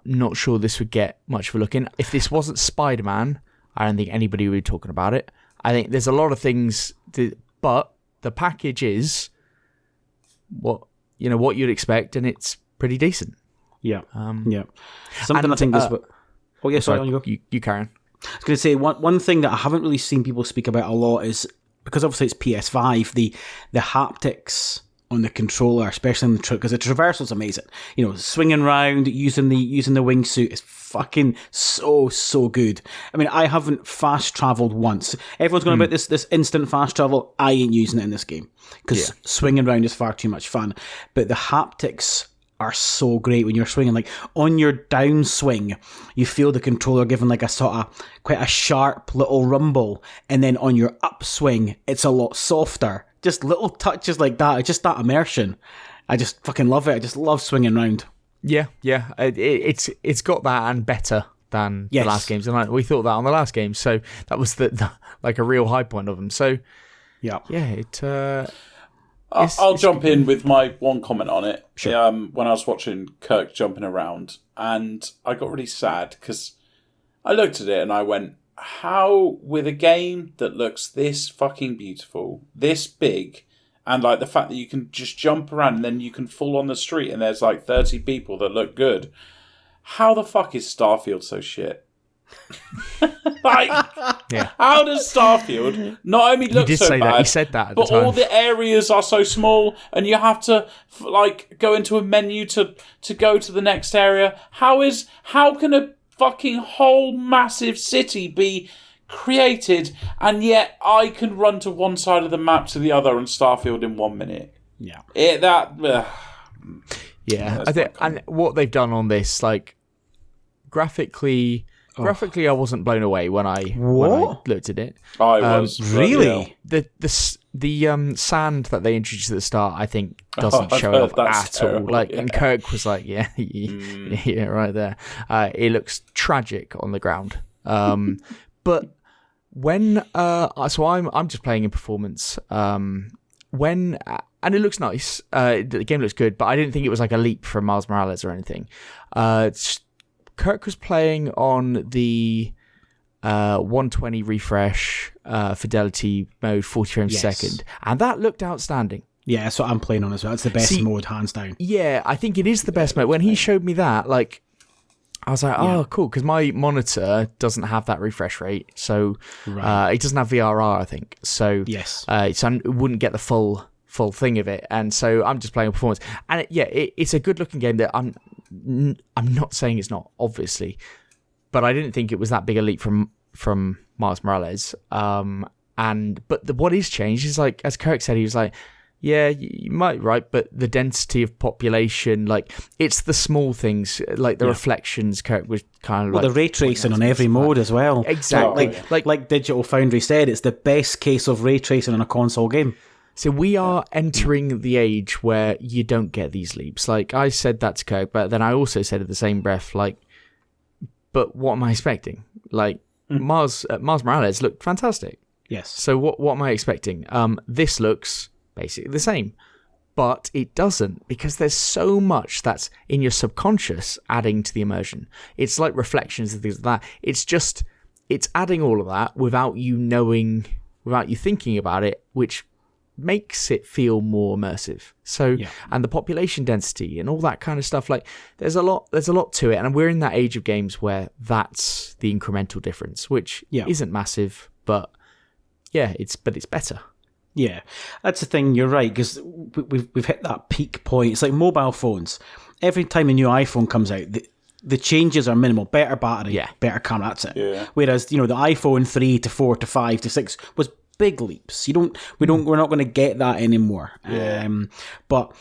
I'm not sure this would get much of a look in. If this wasn't Spider-Man, I don't think anybody would be talking about it. I think there's a lot of things but the package is what you'd expect, and it's pretty decent. Yeah. Something I think is what. Oh yeah, sorry. On you go. You carry on. I was going to say one thing that I haven't really seen people speak about a lot is, because obviously it's PS5, the haptics on the controller, especially in because the traversal is amazing. Swinging around, using the wingsuit is fucking so good. I mean, I haven't fast traveled once. Everyone's going about this instant fast travel. I ain't using it in this game because swinging around is far too much fun. But the haptics are so great when you're swinging. Like on your downswing, you feel the controller giving like a sort of quite a sharp little rumble, and then on your upswing, it's a lot softer. Just little touches like that. It's just that immersion. I just fucking love it. I just love swinging around. Yeah. It's got that and better than the last games, and we thought that on the last game. So that was the like a real high point of them. So I'll jump in with my one comment on it. Sure. When I was watching Kirk jumping around, and I got really sad because I looked at it and I went, how with a game that looks this fucking beautiful, this big, and like the fact that you can just jump around and then you can fall on the street and there's like 30 people that look good. How the fuck is Starfield so shit? Like, how does Starfield not only look so bad, he said that at but the time. all the areas are so small and you have to like go into a menu to go to the next area? How can a fucking whole massive city be created and yet I can run to one side of the map to the other and Starfield in 1 minute? Yeah. Yeah, I think, and what they've done on this, like graphically, I wasn't blown away when I looked at it. I was really the sand that they introduced at the start, I think, doesn't show it off at terrible, all. Like, yeah. and Kirk was like, yeah, right there. It looks tragic on the ground. But when so I'm just playing in performance. When and it looks nice. The game looks good, but I didn't think it was like a leap from Miles Morales or anything. Kirk was playing on the 120 refresh fidelity mode, 40 frames a second, and that looked outstanding. Yeah, that's what I'm playing on as well. It's the best mode, hands down. Yeah, I think it is the best mode. When he showed me that, like, I was like, oh, cool, because my monitor doesn't have that refresh rate, so it doesn't have VRR, I think. So yes, so I wouldn't get the full thing of it, and so I'm just playing performance. And it's a good looking game that I'm not saying it's not, obviously, but I didn't think it was that big a leap from Miles Morales. But what is changed is, like, as Kirk said, he was like, yeah, you might be right, but the density of population, like, it's the small things, like the reflections. Kirk was kind of the ray tracing on every mode as well. Exactly. Like Digital Foundry said, it's the best case of ray tracing on a console game. So we are entering the age where you don't get these leaps. Like, I said that to Kirk, but then I also said at the same breath, like, but what am I expecting? Like, Miles Morales looked fantastic. Yes. So what am I expecting? This looks basically the same, but it doesn't, because there's so much that's in your subconscious adding to the immersion. It's like reflections and things like that. It's adding all of that without you knowing, without you thinking about it, which makes it feel more immersive. So, and the population density and all that kind of stuff, like, there's a lot to it, and we're in that age of games where that's the incremental difference, which isn't massive, but it's better. Yeah, that's the thing. You're right, because we've hit that peak point. It's like mobile phones. Every time a new iPhone comes out, the changes are minimal. Better battery, better camera. That's it. Yeah. Whereas the iPhone 3 to 4 to 5 to 6 was big leaps. We're not going to get that anymore. Yeah. But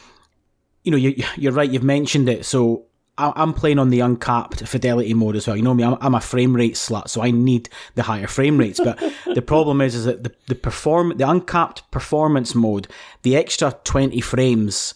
you're right. You've mentioned it. So I'm playing on the uncapped fidelity mode as well. You know me, I'm a frame rate slut, so I need the higher frame rates. But the problem is that the uncapped performance mode, the extra 20 frames,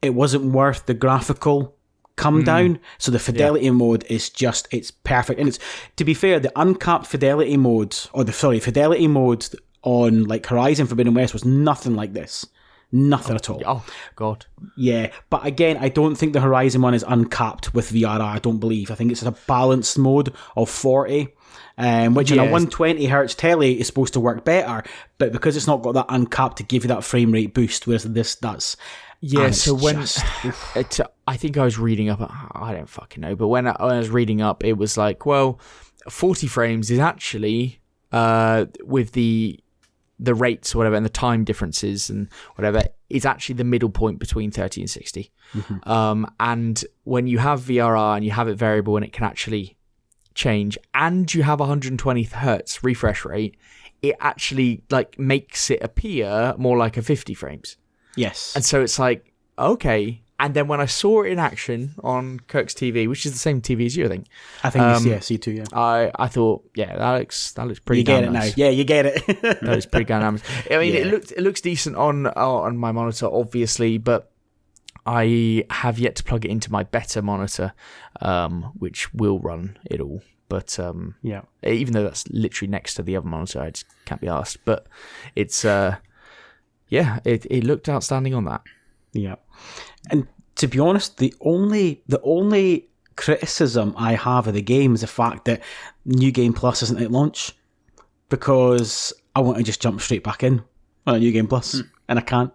it wasn't worth the graphical come down. So the fidelity mode is it's perfect. And it's, to be fair, the uncapped fidelity mode, fidelity mode on like Horizon Forbidden West was nothing like this. Nothing at all. Oh, God. Yeah, but again, I don't think the Horizon one is uncapped with VRR, I don't believe. I think it's a balanced mode of 40, which in a 120Hz telly is supposed to work better, but because it's not got that uncapped to give you that frame rate boost, whereas this does. Yeah, so when... I think I was reading up... I don't fucking know, but when I was reading up, it was like, well, 40 frames is actually, with the rates or whatever and the time differences and whatever, is actually the middle point between 30 and 60. And when you have VRR and you have it variable and it can actually change, and you have 120 hertz refresh rate, it actually like makes it appear more like a 50 frames. Yes. And so it's like, okay. And then when I saw it in action on Kirk's TV, which is the same TV as you, I think. I think C2, yeah. I thought, that looks pretty damn nice. You get it now. Yeah, you get it. That looks pretty damn nice. I mean, it looks decent on my monitor, obviously, but I have yet to plug it into my better monitor, which will run it all. But even though that's literally next to the other monitor, I just can't be asked. But it's it looked outstanding on that. Yeah. And to be honest, the only criticism I have of the game is the fact that New Game Plus isn't at launch. because I want to just jump straight back in on a New Game Plus, and I can't.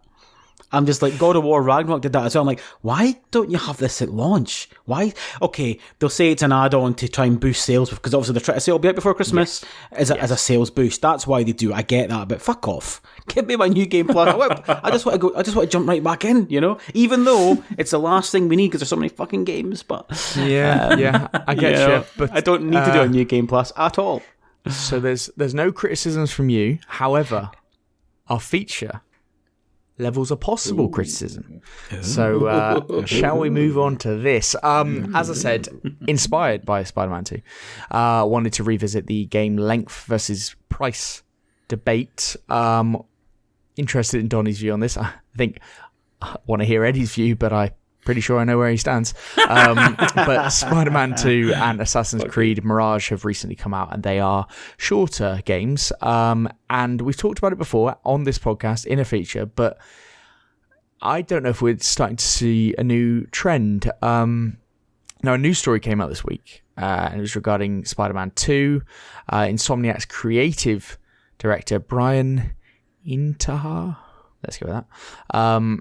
I'm just like, God of War Ragnarok did that as well. I'm like, why don't you have this at launch? Why? Okay, they'll say it's an add-on to try and boost sales, because obviously they're trying to say it'll be out before Christmas as a sales boost. That's why they do. I get that, but fuck off. Give me my New Game Plus. I just want to go. I just want to jump right back in. Even though it's the last thing we need because there's so many fucking games. But I get you. But I don't need to do a New Game Plus at all. So there's no criticisms from you. However, our feature levels a possible criticism. So shall we move on to this? As I said, inspired by Spider-Man 2, wanted to revisit the game length versus price debate. Interested in Donnie's view on this. I think I want to hear Eddie's view, but I'm pretty sure I know where he stands. But Spider-Man 2 and Assassin's Creed Mirage have recently come out, and they are shorter games. And we've talked about it before on this podcast in a feature, but I don't know if we're starting to see a new trend. Now, a news story came out this week, and it was regarding Spider-Man 2. Insomniac's creative director, Brian Intihar, let's go with that,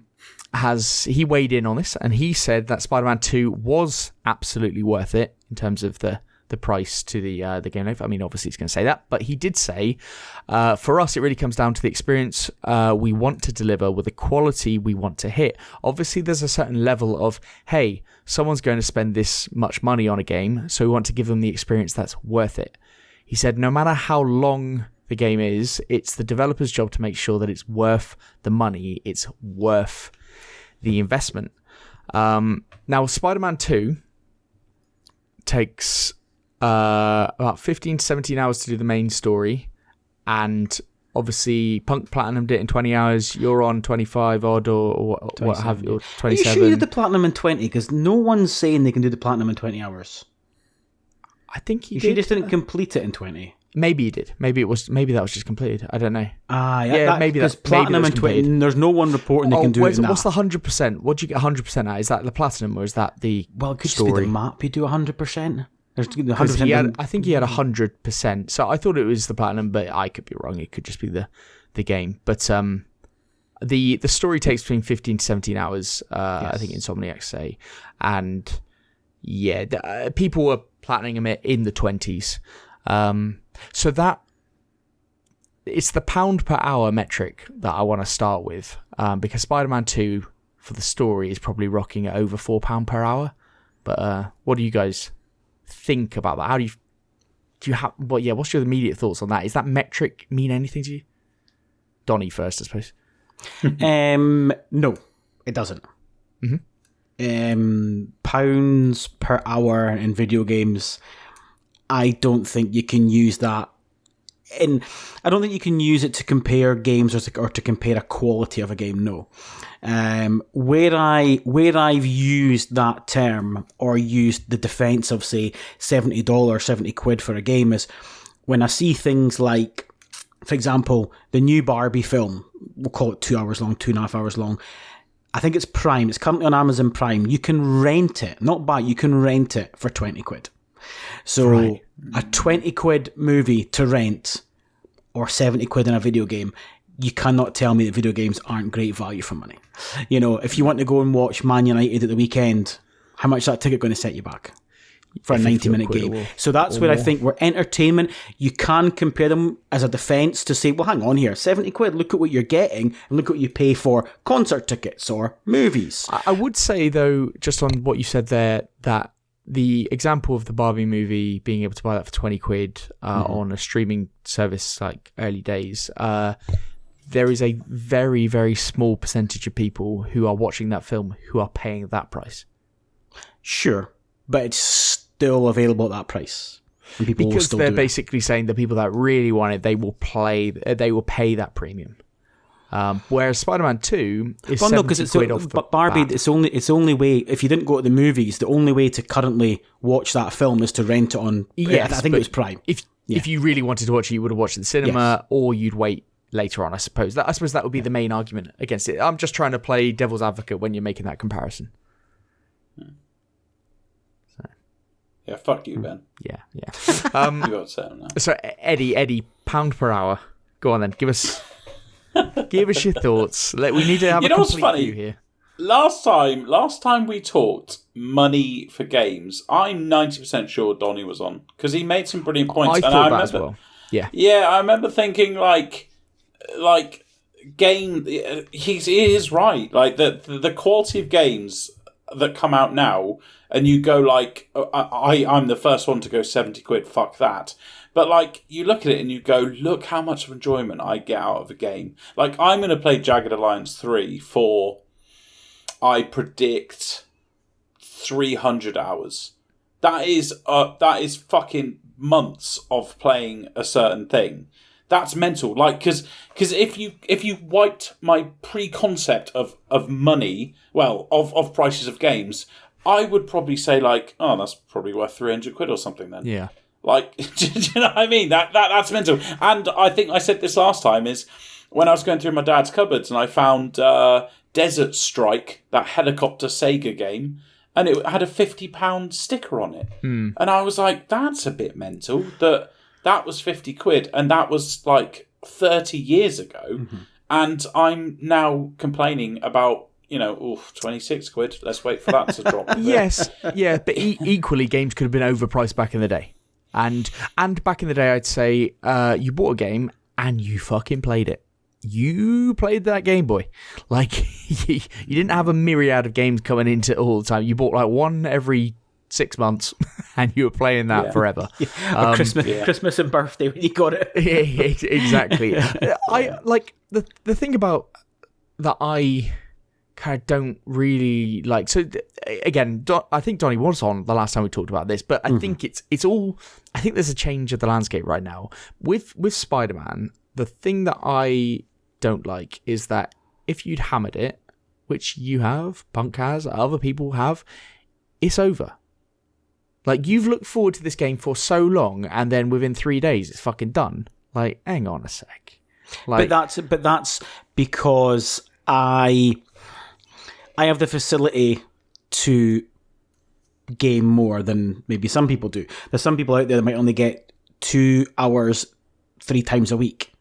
he weighed in on this, and he said that Spider-Man 2 was absolutely worth it in terms of the price to the game length. I mean, obviously he's going to say that, but he did say, for us, it really comes down to the experience we want to deliver with the quality we want to hit. Obviously, there's a certain level of, hey, someone's going to spend this much money on a game, so we want to give them the experience that's worth it. He said, no matter how long the game is, it's the developer's job to make sure that it's worth the money, it's worth the investment. Now, Spider-Man 2 takes about 15 to 17 hours to do the main story, and obviously Punk Platinum did it in 20 hours. You're on 25 odd or what have you, or 27. Are you sure you did the Platinum in 20? Because no one's saying they can do the Platinum in 20 hours. I think he you did. Sure just didn't complete it in 20? Maybe he did. Maybe that was just completed. I don't know. Maybe that's Platinum in 20. There's no one reporting they can do it now. What's the 100%? What do you get 100% at? Is that the Platinum or is that the Well, it could story? just be the map you do 100%. There's 100%. I think he had 100%. So I thought it was the Platinum, but I could be wrong. It could just be the game. But the story takes between 15 to 17 hours, I think Insomniac say. And yeah, people were platining it in the 20s. So that it's the pound per hour metric that I want to start with, because Spider-Man 2 for the story is probably rocking at over £4 per hour. But what do you guys think about that? How do you have? Well, yeah. What's your immediate thoughts on that? Is that metric mean anything to you? Donnie first, I suppose. No, it doesn't. Pounds per hour in video games, I don't think you can use that. And I don't think you can use it to compare games or to compare a quality of a game. No. Where I've used that term or used the defense of, say, $70, 70 quid for a game is when I see things like, for example, the new Barbie film, we'll call it 2 hours long, 2.5 hours long. I think it's Prime. It's currently on Amazon Prime. You can rent it, not buy, you can rent it for 20 quid. So a 20 quid movie to rent or 70 quid in a video game, you cannot tell me that video games aren't great value for money. You know, if you want to go and watch Man United at the weekend, how much is that ticket going to set you back for a 90-minute game? So that's where I think we're entertainment. You can compare them as a defence to say, well, hang on here, 70 quid, look at what you're getting and look at what you pay for concert tickets or movies. I would say, though, just on what you said there, that the example of the Barbie movie, being able to buy that for 20 quid on a streaming service like early days, there is a very, very small percentage of people who are watching that film who are paying that price. Sure, but it's still available at that price. And people because will still they're do basically saying the people that really want it, they will pay that premium. Whereas Spider-Man 2 is 70 quid off the but Barbie, bat. it's only way, if you didn't go to the movies, the only way to currently watch that film is to rent it on, yes, I think it was Prime. If you really wanted to watch it, you would have watched it in the cinema, or you'd wait later on, I suppose. I suppose that would be the main argument against it. I'm just trying to play devil's advocate when you're making that comparison. Yeah, fuck you, Ben. Yeah. You got set now. So Eddie, pound per hour. Go on then, give us your thoughts. We need to have a complete view here. Last time we talked money for games, I'm 90% sure Donnie was on because he made some brilliant points. I thought that as well. Yeah, I remember thinking like game. He is right. Like the quality of games that come out now, and you go like, I'm the first one to go £70. Fuck that. But like you look at it and you go, look how much of enjoyment I get out of a game. Like I'm going to play Jagged Alliance 3 for, I predict, 300 hours. That is fucking months of playing a certain thing. That's mental. Like, because if you wiped my pre-concept of money, well, of prices of games, I would probably say like, oh, that's probably worth £300 or something then. Yeah. Like, do you know what I mean? That's mental. And I think I said this last time is when I was going through my dad's cupboards and I found Desert Strike, that helicopter Sega game, and it had a £50 sticker on it. And I was like, that's a bit mental. That was £50, and that was like 30 years ago. And I'm now complaining about, £26. Let's wait for that to drop. Yes, yeah, but equally, games could have been overpriced back in the day. And back in the day, I'd say you bought a game and you fucking played it. You played that Game Boy. Like, you didn't have a myriad of games coming into it all the time. You bought like one every 6 months and you were playing that forever. Or Christmas and birthday when you got it. Yeah, exactly. I like the thing about that I kind of don't really like. So again, I think Donnie was on the last time we talked about this, but I think it's all. I think there's a change of the landscape right now with Spider-Man. The thing that I don't like is that if you'd hammered it, which you have, Punk has, other people have, it's over. Like, you've looked forward to this game for so long, and then within 3 days, it's fucking done. Like, hang on a sec. Like, but that's because I have the facility to game more than maybe some people do. There's some people out there that might only get 2 hours 3 times a week.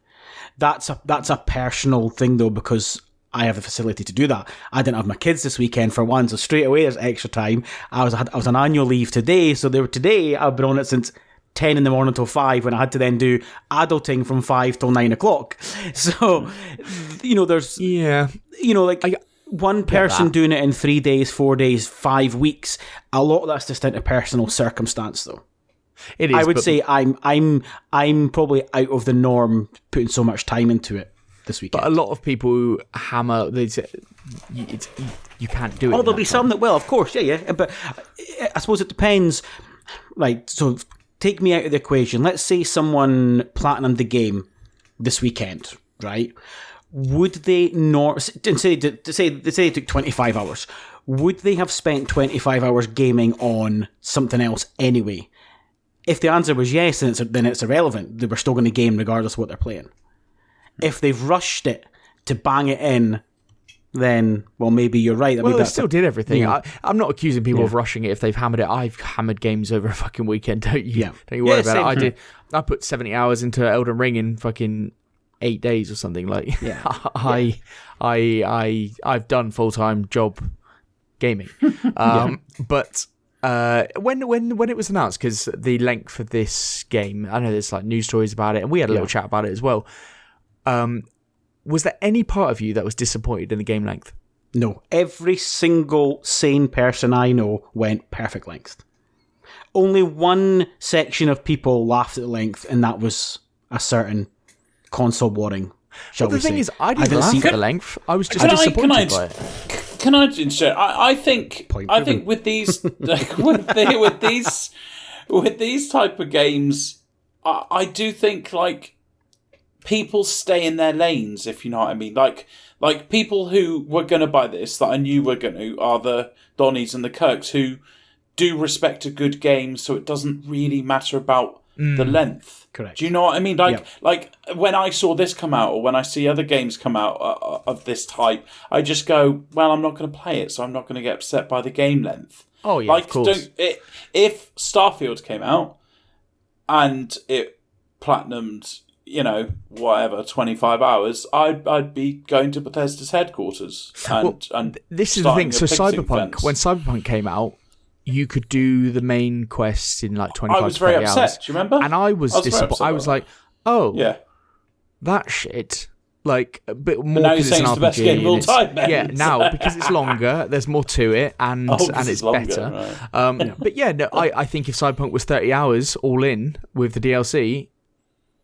That's a personal thing though, because I have the facility to do that. I didn't have my kids this weekend for one, so straight away there's extra time. I was on annual leave today, so today I've been on it since 10 in the morning till 5 when I had to then do adulting from 5 till 9 o'clock. So, there's... Yeah. One person doing it in 3 days, 4 days, 5 weeks. A lot of that's just into personal circumstance though. It is, I would say I'm probably out of the norm putting so much time into it this weekend. But a lot of people who hammer, you can't do it. Oh, there'll be some that will, of course, yeah. But I suppose it depends. Like, so take me out of the equation. Let's say someone platinumed the game this weekend, right? Would they not say they took 25 hours? Would they have spent 25 hours gaming on something else anyway? If the answer was yes, then it's irrelevant. They were still going to game regardless of what they're playing. If they've rushed it to bang it in, then, well, maybe you're right. They still did everything. Yeah. I'm not accusing people of rushing it if they've hammered it. I've hammered games over a fucking weekend. Don't you worry about it. I put 70 hours into Elden Ring in fucking 8 days or something. Like, I've done full-time job gaming. But when it was announced, because the length of this game, I know there's like news stories about it, and we had a little chat about it as well. Was there any part of you that was disappointed in the game length? No. Every single sane person I know went perfect length. Only one section of people laughed at the length, and that was a certain console warring. The thing is, I didn't laugh at the length. I was just disappointed by it. Can I share? I think with these with these type of games, I do think like people stay in their lanes, if you know what I mean. Like people who were going to buy this, that I knew were going to, are the Donnies and the Kirks, who do respect a good game, so it doesn't really matter about the length. Correct. Do you know what I mean? Like when I saw this come out, or when I see other games come out of this type, I just go, well, I'm not going to play it, so I'm not going to get upset by the game length. Oh yeah, like, of course. If Starfield came out and it platinumed, whatever, 25 hours, I'd be going to Bethesda's headquarters. And this is the thing. So Cyberpunk, when Cyberpunk came out, you could do the main quest in like 25 I was very upset. hours. Do you remember? And I was disappointed. I was like, oh, yeah, that shit. Like a bit more. But now you're because saying it's the best game of all time, man. Yeah, now because it's longer, there's more to it, and it's longer, better. right. But yeah, no, I think if Cyberpunk was 30 hours all in with the DLC,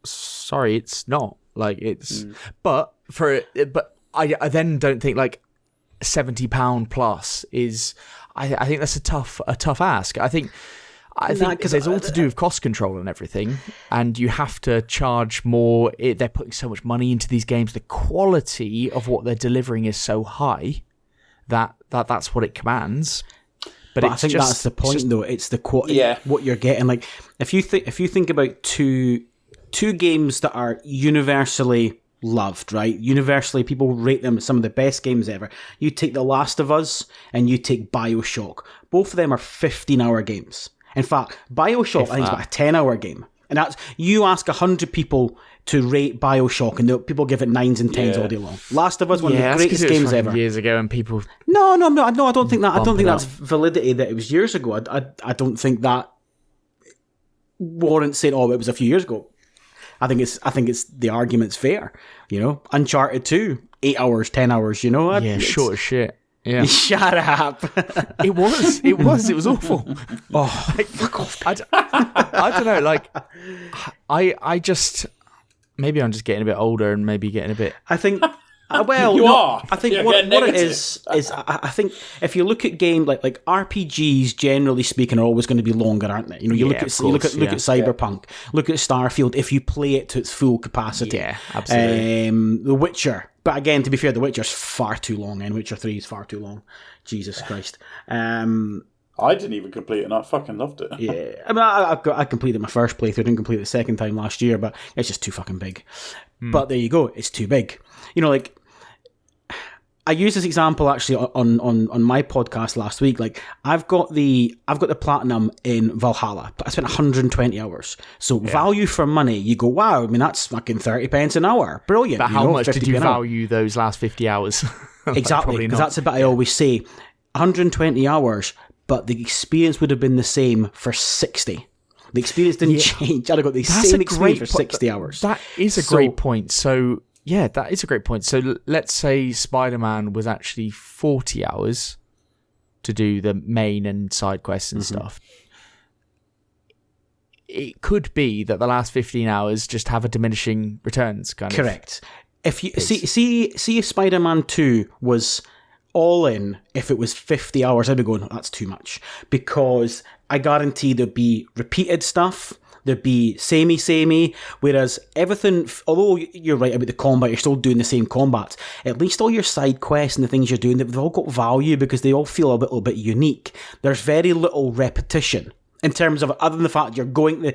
sorry, it's not. Like it's, but I then don't think like £70 plus is. I think that's a tough ask. I think because it's all to do with cost control and everything, and you have to charge more. They're putting so much money into these games. The quality of what they're delivering is so high that's what it commands. But I think that's the point, though. It's the what you're getting. Like if you think about two games that are universally loved, right? Universally, people rate them as some of the best games ever. You take The Last of Us and you take BioShock. Both of them are 15-hour games. In fact, BioShock, I think, is about a 10-hour game. And that's, you ask 100 people to rate BioShock, and people give it 9s and 10s all day long. Last of Us, one of the greatest games ever. Years ago, and people. No, I don't think that. I don't think that's validity that it was years ago. I don't think that warrants saying, oh, it was a few years ago. I think it's the argument's fair. Uncharted 2, 8 hours, 10 hours. Short as shit. Yeah. Shut up. It was awful. Oh, fuck off. I don't know. Like, I just maybe I'm just getting a bit older and maybe getting a bit. I think. Well, you are. I think what it is I think if you look at game like RPGs, generally speaking, are always going to be longer, aren't they? You look at Cyberpunk, look at Starfield. If you play it to its full capacity, yeah, absolutely. The Witcher, but again, to be fair, The Witcher's far too long, and Witcher 3 is far too long. Jesus Christ. I didn't even complete it, and I fucking loved it. Yeah, I mean, I completed my first playthrough. I didn't complete it the second time last year, but it's just too fucking big. But there you go, it's too big. Like, I used this example actually on my podcast last week. Like, I've got the platinum in Valhalla, but I spent 120 hours. So value for money, you go, wow, I mean, that's fucking 30 pence an hour. Brilliant. But how much did you value those last 50 hours? Exactly, because that's a bit I always say. 120 hours, but the experience would have been the same for 60. The experience didn't change. I'd have got the same experience for 60 hours. That is a great point. So, yeah, that is a great point. So let's say Spider-Man was actually 40 hours to do the main and side quests and stuff. It could be that the last 15 hours just have a diminishing returns kind of. Correct. If you see if Spider-Man 2 was all in, if it was 50 hours, I'd be going, that's too much. Because I guarantee there'd be repeated stuff. There'd be samey, whereas everything, although you're right about the combat, you're still doing the same combats, at least all your side quests and the things you're doing, they've all got value because they all feel a little bit unique. There's very little repetition in terms of, other than the fact you're going,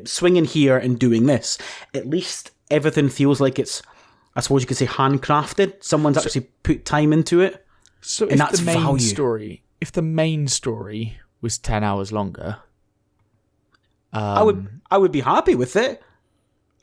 swinging here and doing this. At least everything feels like it's, I suppose you could say, handcrafted. Someone's actually put time into it. So if the main story was 10 hours longer, I would be happy with it.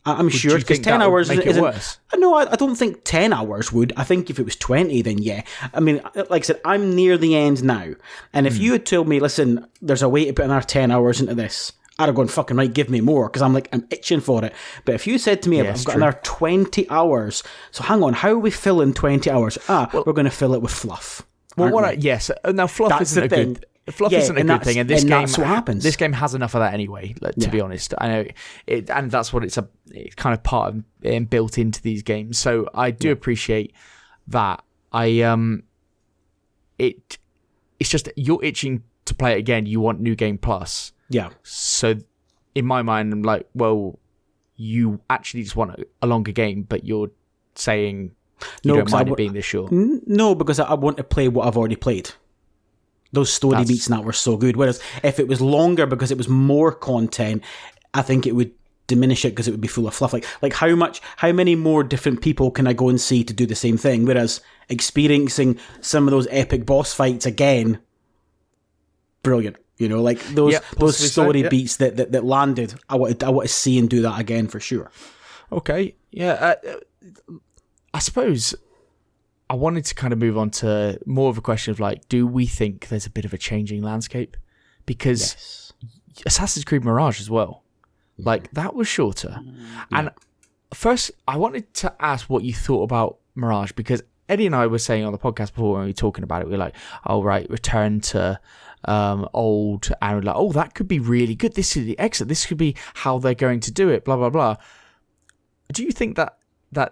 I'm sure, because 10 hours make it worse. No, I don't think 10 hours would. I think if it was 20, then yeah. I mean, like I said, I'm near the end now, and if you had told me, listen, there's a way to put another 10 hours into this, I'd have gone, fucking right, give me more, because I'm itching for it. But if you said to me, I've got another 20 hours, so hang on, how are we filling 20 hours? We're going to fill it with fluff. Well, yes. Now, fluff isn't a good. Fluff isn't a good thing, and this game, that's what happens. This game has enough of that anyway. To be honest, I know it, and that's what it's kind of part of built into these games. So I do appreciate that. It's just you're itching to play it again. You want New Game Plus. Yeah. So in my mind, I'm like, well, you actually just want a longer game, but you're saying you don't mind it being this short. No, because I want to play what I've already played. Those story beats and that were so good. Whereas if it was longer because it was more content, I think it would diminish it because it would be full of fluff. Like how many more different people can I go and see to do the same thing? Whereas experiencing some of those epic boss fights again, brilliant. You know, like those story beats that landed. I want to see and do that again for sure. Okay, yeah. I suppose I wanted to kind of move on to more of a question of like, do we think there's a bit of a changing landscape? Because Assassin's Creed Mirage as well. Like, that was shorter. And first, I wanted to ask what you thought about Mirage, because Eddie and I were saying on the podcast before when we were talking about it, we were like, oh, right, return to old, and we're like, oh, that could be really good. This is the exit. This could be how they're going to do it, blah, blah, blah. Do you think that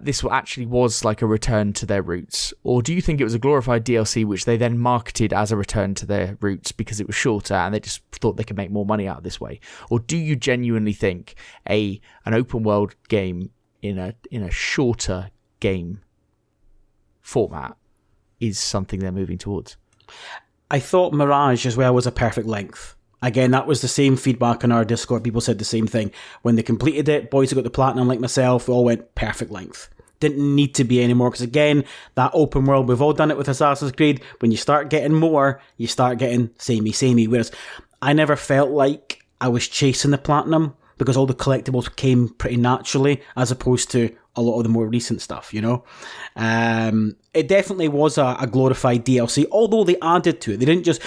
this actually was like a return to their roots? Or do you think it was a glorified DLC which they then marketed as a return to their roots because it was shorter and they just thought they could make more money out of this way? Or do you genuinely think an open world game in a shorter game format is something they're moving towards? I thought Mirage as well was a perfect length. Again, that was the same feedback on our Discord. People said the same thing. When they completed it, boys who got the platinum like myself, we all went perfect length. Didn't need to be anymore, because again, that open world, we've all done it with Assassin's Creed. When you start getting more, you start getting samey. Whereas I never felt like I was chasing the platinum, because all the collectibles came pretty naturally, as opposed to a lot of the more recent stuff, you know? It definitely was a glorified DLC, although they added to it. They didn't just,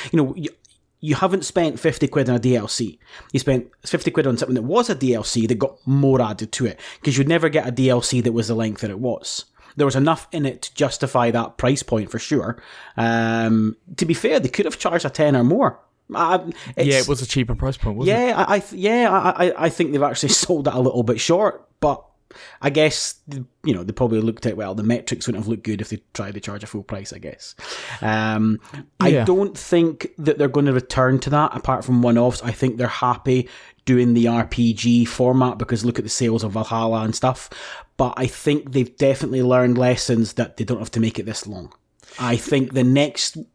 you haven't spent 50 quid on a DLC. You spent 50 quid on something that was a DLC that got more added to it, because you'd never get a DLC that was the length that it was. There was enough in it to justify that price point for sure. To be fair, they could have charged a 10 or more. It was a cheaper price point, wasn't it? I think they've actually sold it a little bit short, but I guess, they probably looked at, the metrics wouldn't have looked good if they tried to charge a full price, I guess. I don't think that they're going to return to that, apart from one-offs. I think they're happy doing the RPG format, because look at the sales of Valhalla and stuff. But I think they've definitely learned lessons that they don't have to make it this long. I think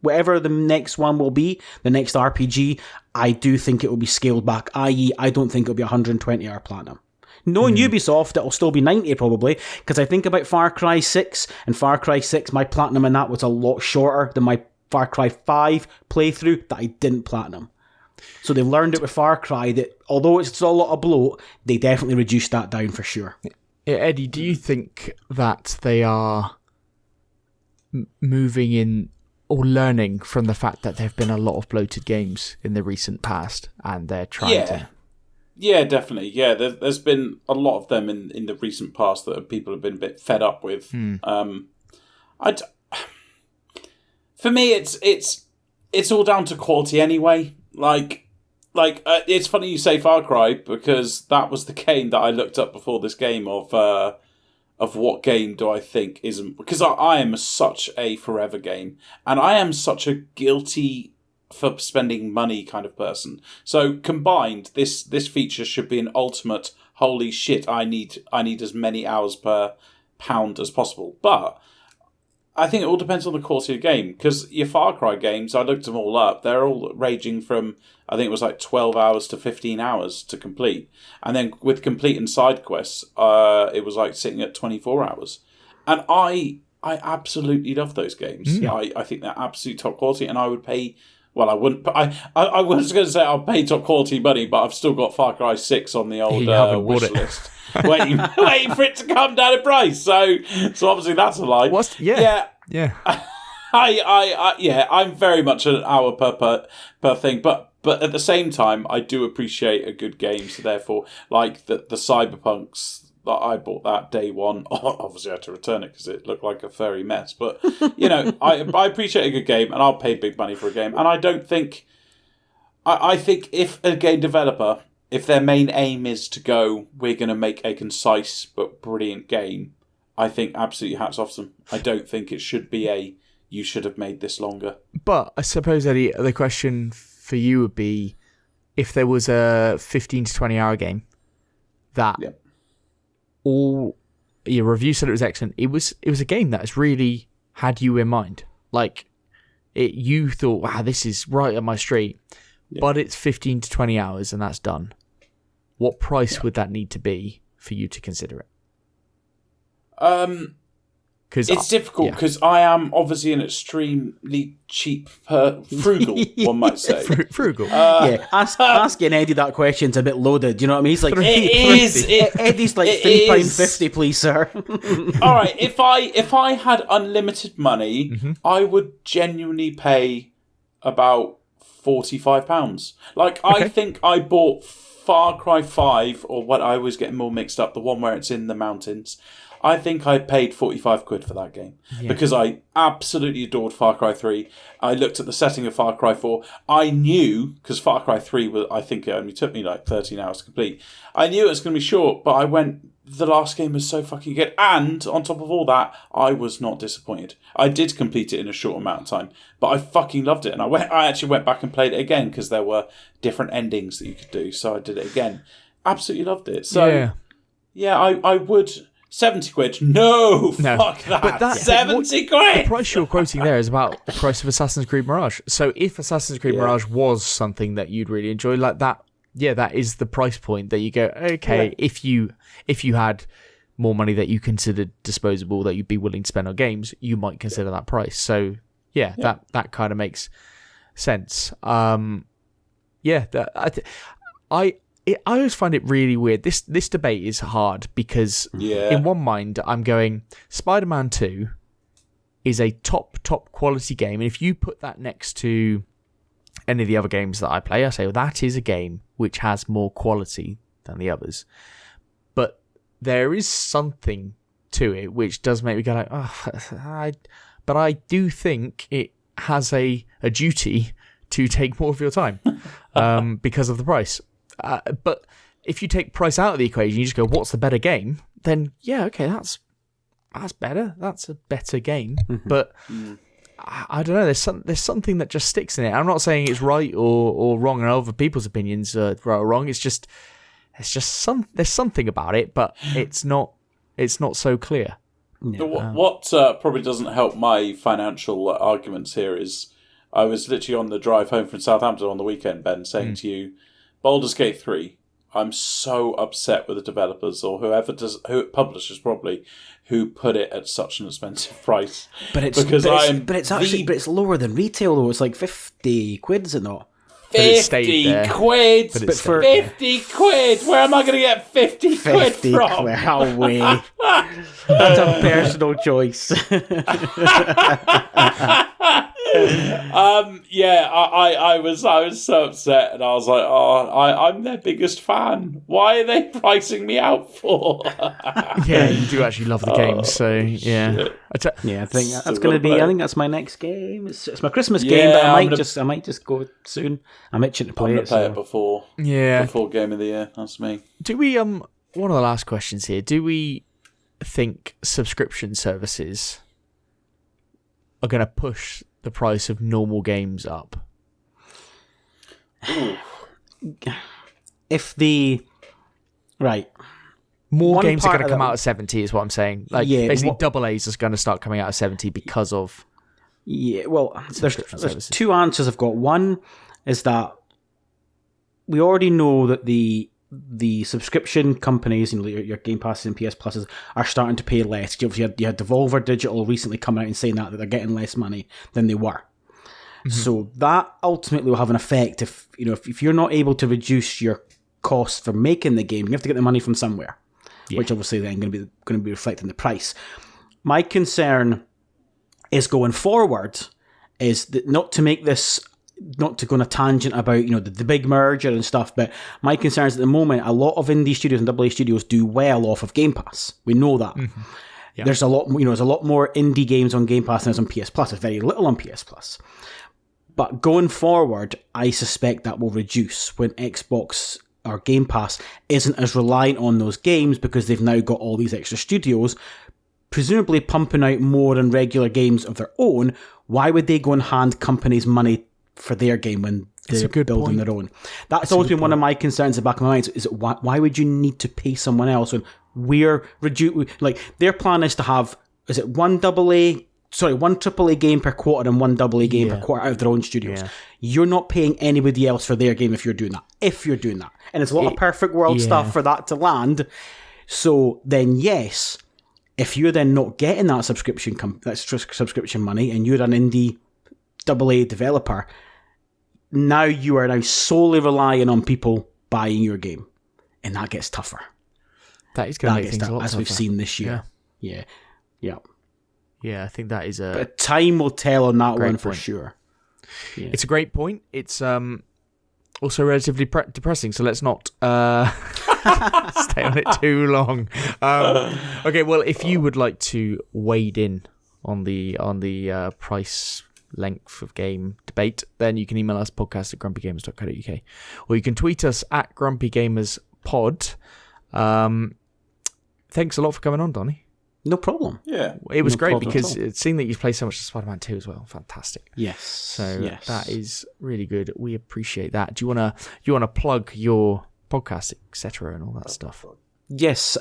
whatever the next one will be, the next RPG, I do think it will be scaled back, i.e. I don't think it'll be 120 hour platinum. Knowing Ubisoft, it'll still be 90 probably, because I think about Far Cry 6, and Far Cry 6, my platinum in that was a lot shorter than my Far Cry 5 playthrough that I didn't platinum. So they've learned it with Far Cry that although it's still a lot of bloat, they definitely reduced that down for sure. Yeah, Eddie, do you think that they are moving in or learning from the fact that there have been a lot of bloated games in the recent past, and they're trying to... Yeah, definitely. Yeah, there's been a lot of them in the recent past that people have been a bit fed up with. For me, it's all down to quality anyway. It's funny you say Far Cry, because that was the game that I looked up before this game of what game do I think isn't, because I am such a forever game, and I am such a guilty for spending money kind of person. So combined, this feature should be an ultimate, holy shit, I need as many hours per pound as possible. But I think it all depends on the quality of the game, because your Far Cry games, I looked them all up, they're all ranging from, I think it was like 12 hours to 15 hours to complete. And then with complete and side quests, it was like sitting at 24 hours. And I absolutely love those games. Yeah. I think they're absolute top quality, and I would pay... Well, I wouldn't. I was going to say I'll pay top quality money, but I've still got Far Cry 6 on the old wish list, waiting for it to come down in price. So obviously that's a lie. Yeah. I'm very much an hour per thing, but at the same time, I do appreciate a good game. So therefore, like the Cyberpunks that I bought that day one, obviously I had to return it because it looked like a furry mess. But I appreciate a good game, and I'll pay big money for a game. And I don't think, I think if a game developer, if their main aim is to go, we're going to make a concise but brilliant game, I think absolutely hats off to them. I don't think it should be you should have made this longer. But I suppose, Eddie, the question for you would be, if there was a 15 to 20 hour game that... Yeah. All your review said it was excellent. It was a game that has really had you in mind. Like, you thought, wow, this is right up my street, but it's 15 to 20 hours and that's done. What price would that need to be for you to consider it? It's difficult because I am obviously an extremely cheap, frugal, one might say. Frugal. Asking Eddie that question's a bit loaded. You know what I mean? He's like, Eddie's like £3.50, please, sir. All right, if I had unlimited money, I would genuinely pay about £45. Like, I think I bought Far Cry 5, or what I was getting more mixed up, the one where it's in the mountains. I think I paid 45 quid for that game because I absolutely adored Far Cry 3. I looked at the setting of Far Cry 4. I knew, because Far Cry 3, I think it only took me like 13 hours to complete. I knew it was going to be short, but I went, the last game was so fucking good. And on top of all that, I was not disappointed. I did complete it in a short amount of time, but I fucking loved it. And I actually went back and played it again because there were different endings that you could do. So I did it again. Absolutely loved it. So, I would... 70 quid? No, fuck that. But 70 quid! The price you're quoting there is about the price of Assassin's Creed Mirage. So if Assassin's Creed Mirage was something that you'd really enjoy, like that, that is the price point that you go, okay, if you had more money that you considered disposable that you'd be willing to spend on games, you might consider that price. So that kind of makes sense. I always find it really weird. This debate is hard because in one mind I'm going, Spider-Man 2 is a top quality game, and if you put that next to any of the other games that I play, I say, well, that is a game which has more quality than the others. But there is something to it which does make me go like, but I do think it has a duty to take more of your time because of the price. But if you take price out of the equation, you just go, what's the better game? Then, that's better. That's a better game. But I don't know. There's something that just sticks in it. I'm not saying it's right or wrong, and other people's opinions are right or wrong. It's just there's something about it, but it's not so clear. Yeah. What probably doesn't help my financial arguments here is I was literally on the drive home from Southampton on the weekend, Ben, saying to you, Baldur's Gate 3, I'm so upset with the developers or publishers probably, who put it at such an expensive price. But it's lower than retail though. It's like 50 quid, is it not? 50 quid! But for 50 quid! Where am I going to get 50 quid from? How way? That's a personal choice. I was so upset, and I was like, I'm their biggest fan. Why are they pricing me out for? You do actually love the game, so yeah. I think that's going to be. I think that's my next game. It's my Christmas game, but I might just go soon. I'm itching to play it. I'm going to play it before Game of the Year. That's me. Do we? One of the last questions here. Do we think subscription services are going to push the price of normal games up? More games are going to come out at 70 is what I'm saying. Like basically double A's is going to start coming out at 70 because of there's two answers I've got. One is that we already know that the subscription companies, your Game Passes and PS Pluses, are starting to pay less. You had Devolver Digital recently coming out and saying that they're getting less money than they were. So that ultimately will have an effect if you're not able to reduce your costs for making the game, you have to get the money from somewhere, which obviously then going to be reflecting the price. My concern is going forward is that not to go on a tangent about the big merger and stuff, but my concern is at the moment a lot of indie studios and AA studios do well off of Game Pass. We know that. There's a lot more indie games on Game Pass than there's on PS Plus. There's very little on PS Plus. But going forward, I suspect that will reduce when Xbox or Game Pass isn't as reliant on those games because they've now got all these extra studios, presumably pumping out more and regular games of their own. Why would they go and hand companies money for their game when they're building their own? That's always been one of my concerns in the back of my mind. Is why would you need to pay someone else when we're their plan is to have, is it one AA one AAA game per quarter and one AA game per quarter out of their own studios. Yeah. You're not paying anybody else for their game if you're doing that. And it's a lot of perfect world stuff for that to land. So then, yes, if you're then not getting that subscription money and you're an indie AA developer, now you are now solely relying on people buying your game. And that gets tougher. That is going to make things a lot as tougher. We've seen this year. Yeah. Yeah, I think that is a... But time will tell on that one for point. sure. Yeah. It's a great point. It's also relatively depressing, so let's not stay on it too long. Okay, well, if you would like to wade in on the price length of game debate, then you can email us podcast@grumpygamers.co.uk, or you can tweet us at grumpygamerspod. Thanks a lot for coming on, Donnie. No problem. Yeah. It was No great problem because at all. seeing that you've played so much of Spider-Man 2 as well, fantastic. Yes. So yes. that is really good. We appreciate that. Do you wanna plug your podcast, etc., and all that stuff? Yes,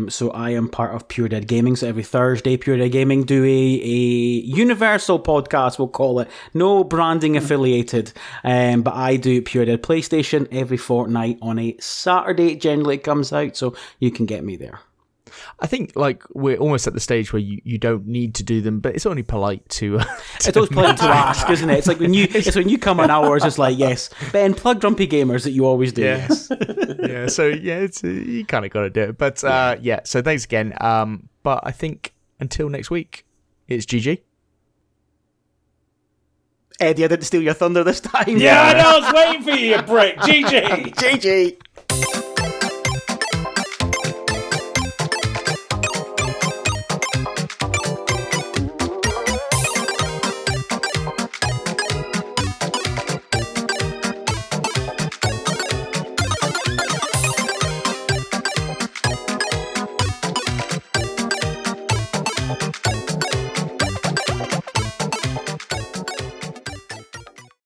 so I am part of Pure Dead Gaming. So every Thursday, Pure Dead Gaming do a universal podcast, we'll call it. No branding affiliated, but I do Pure Dead PlayStation every fortnight on a Saturday. Generally, it comes out, so you can get me there. I think we're almost at the stage where you don't need to do them, but it's only polite to. It's always polite to ask, isn't it? It's like when you come on ours, it's like, yes, Ben, plug Grumpy Gamers that you always do. Yeah. Yes. Yeah. So yeah, it's you kind of got to do it, but yeah. So thanks again. But I think until next week, it's GG. Eddie, I didn't steal your thunder this time. Yeah, I know. I was waiting for you, you prick. GG. GG.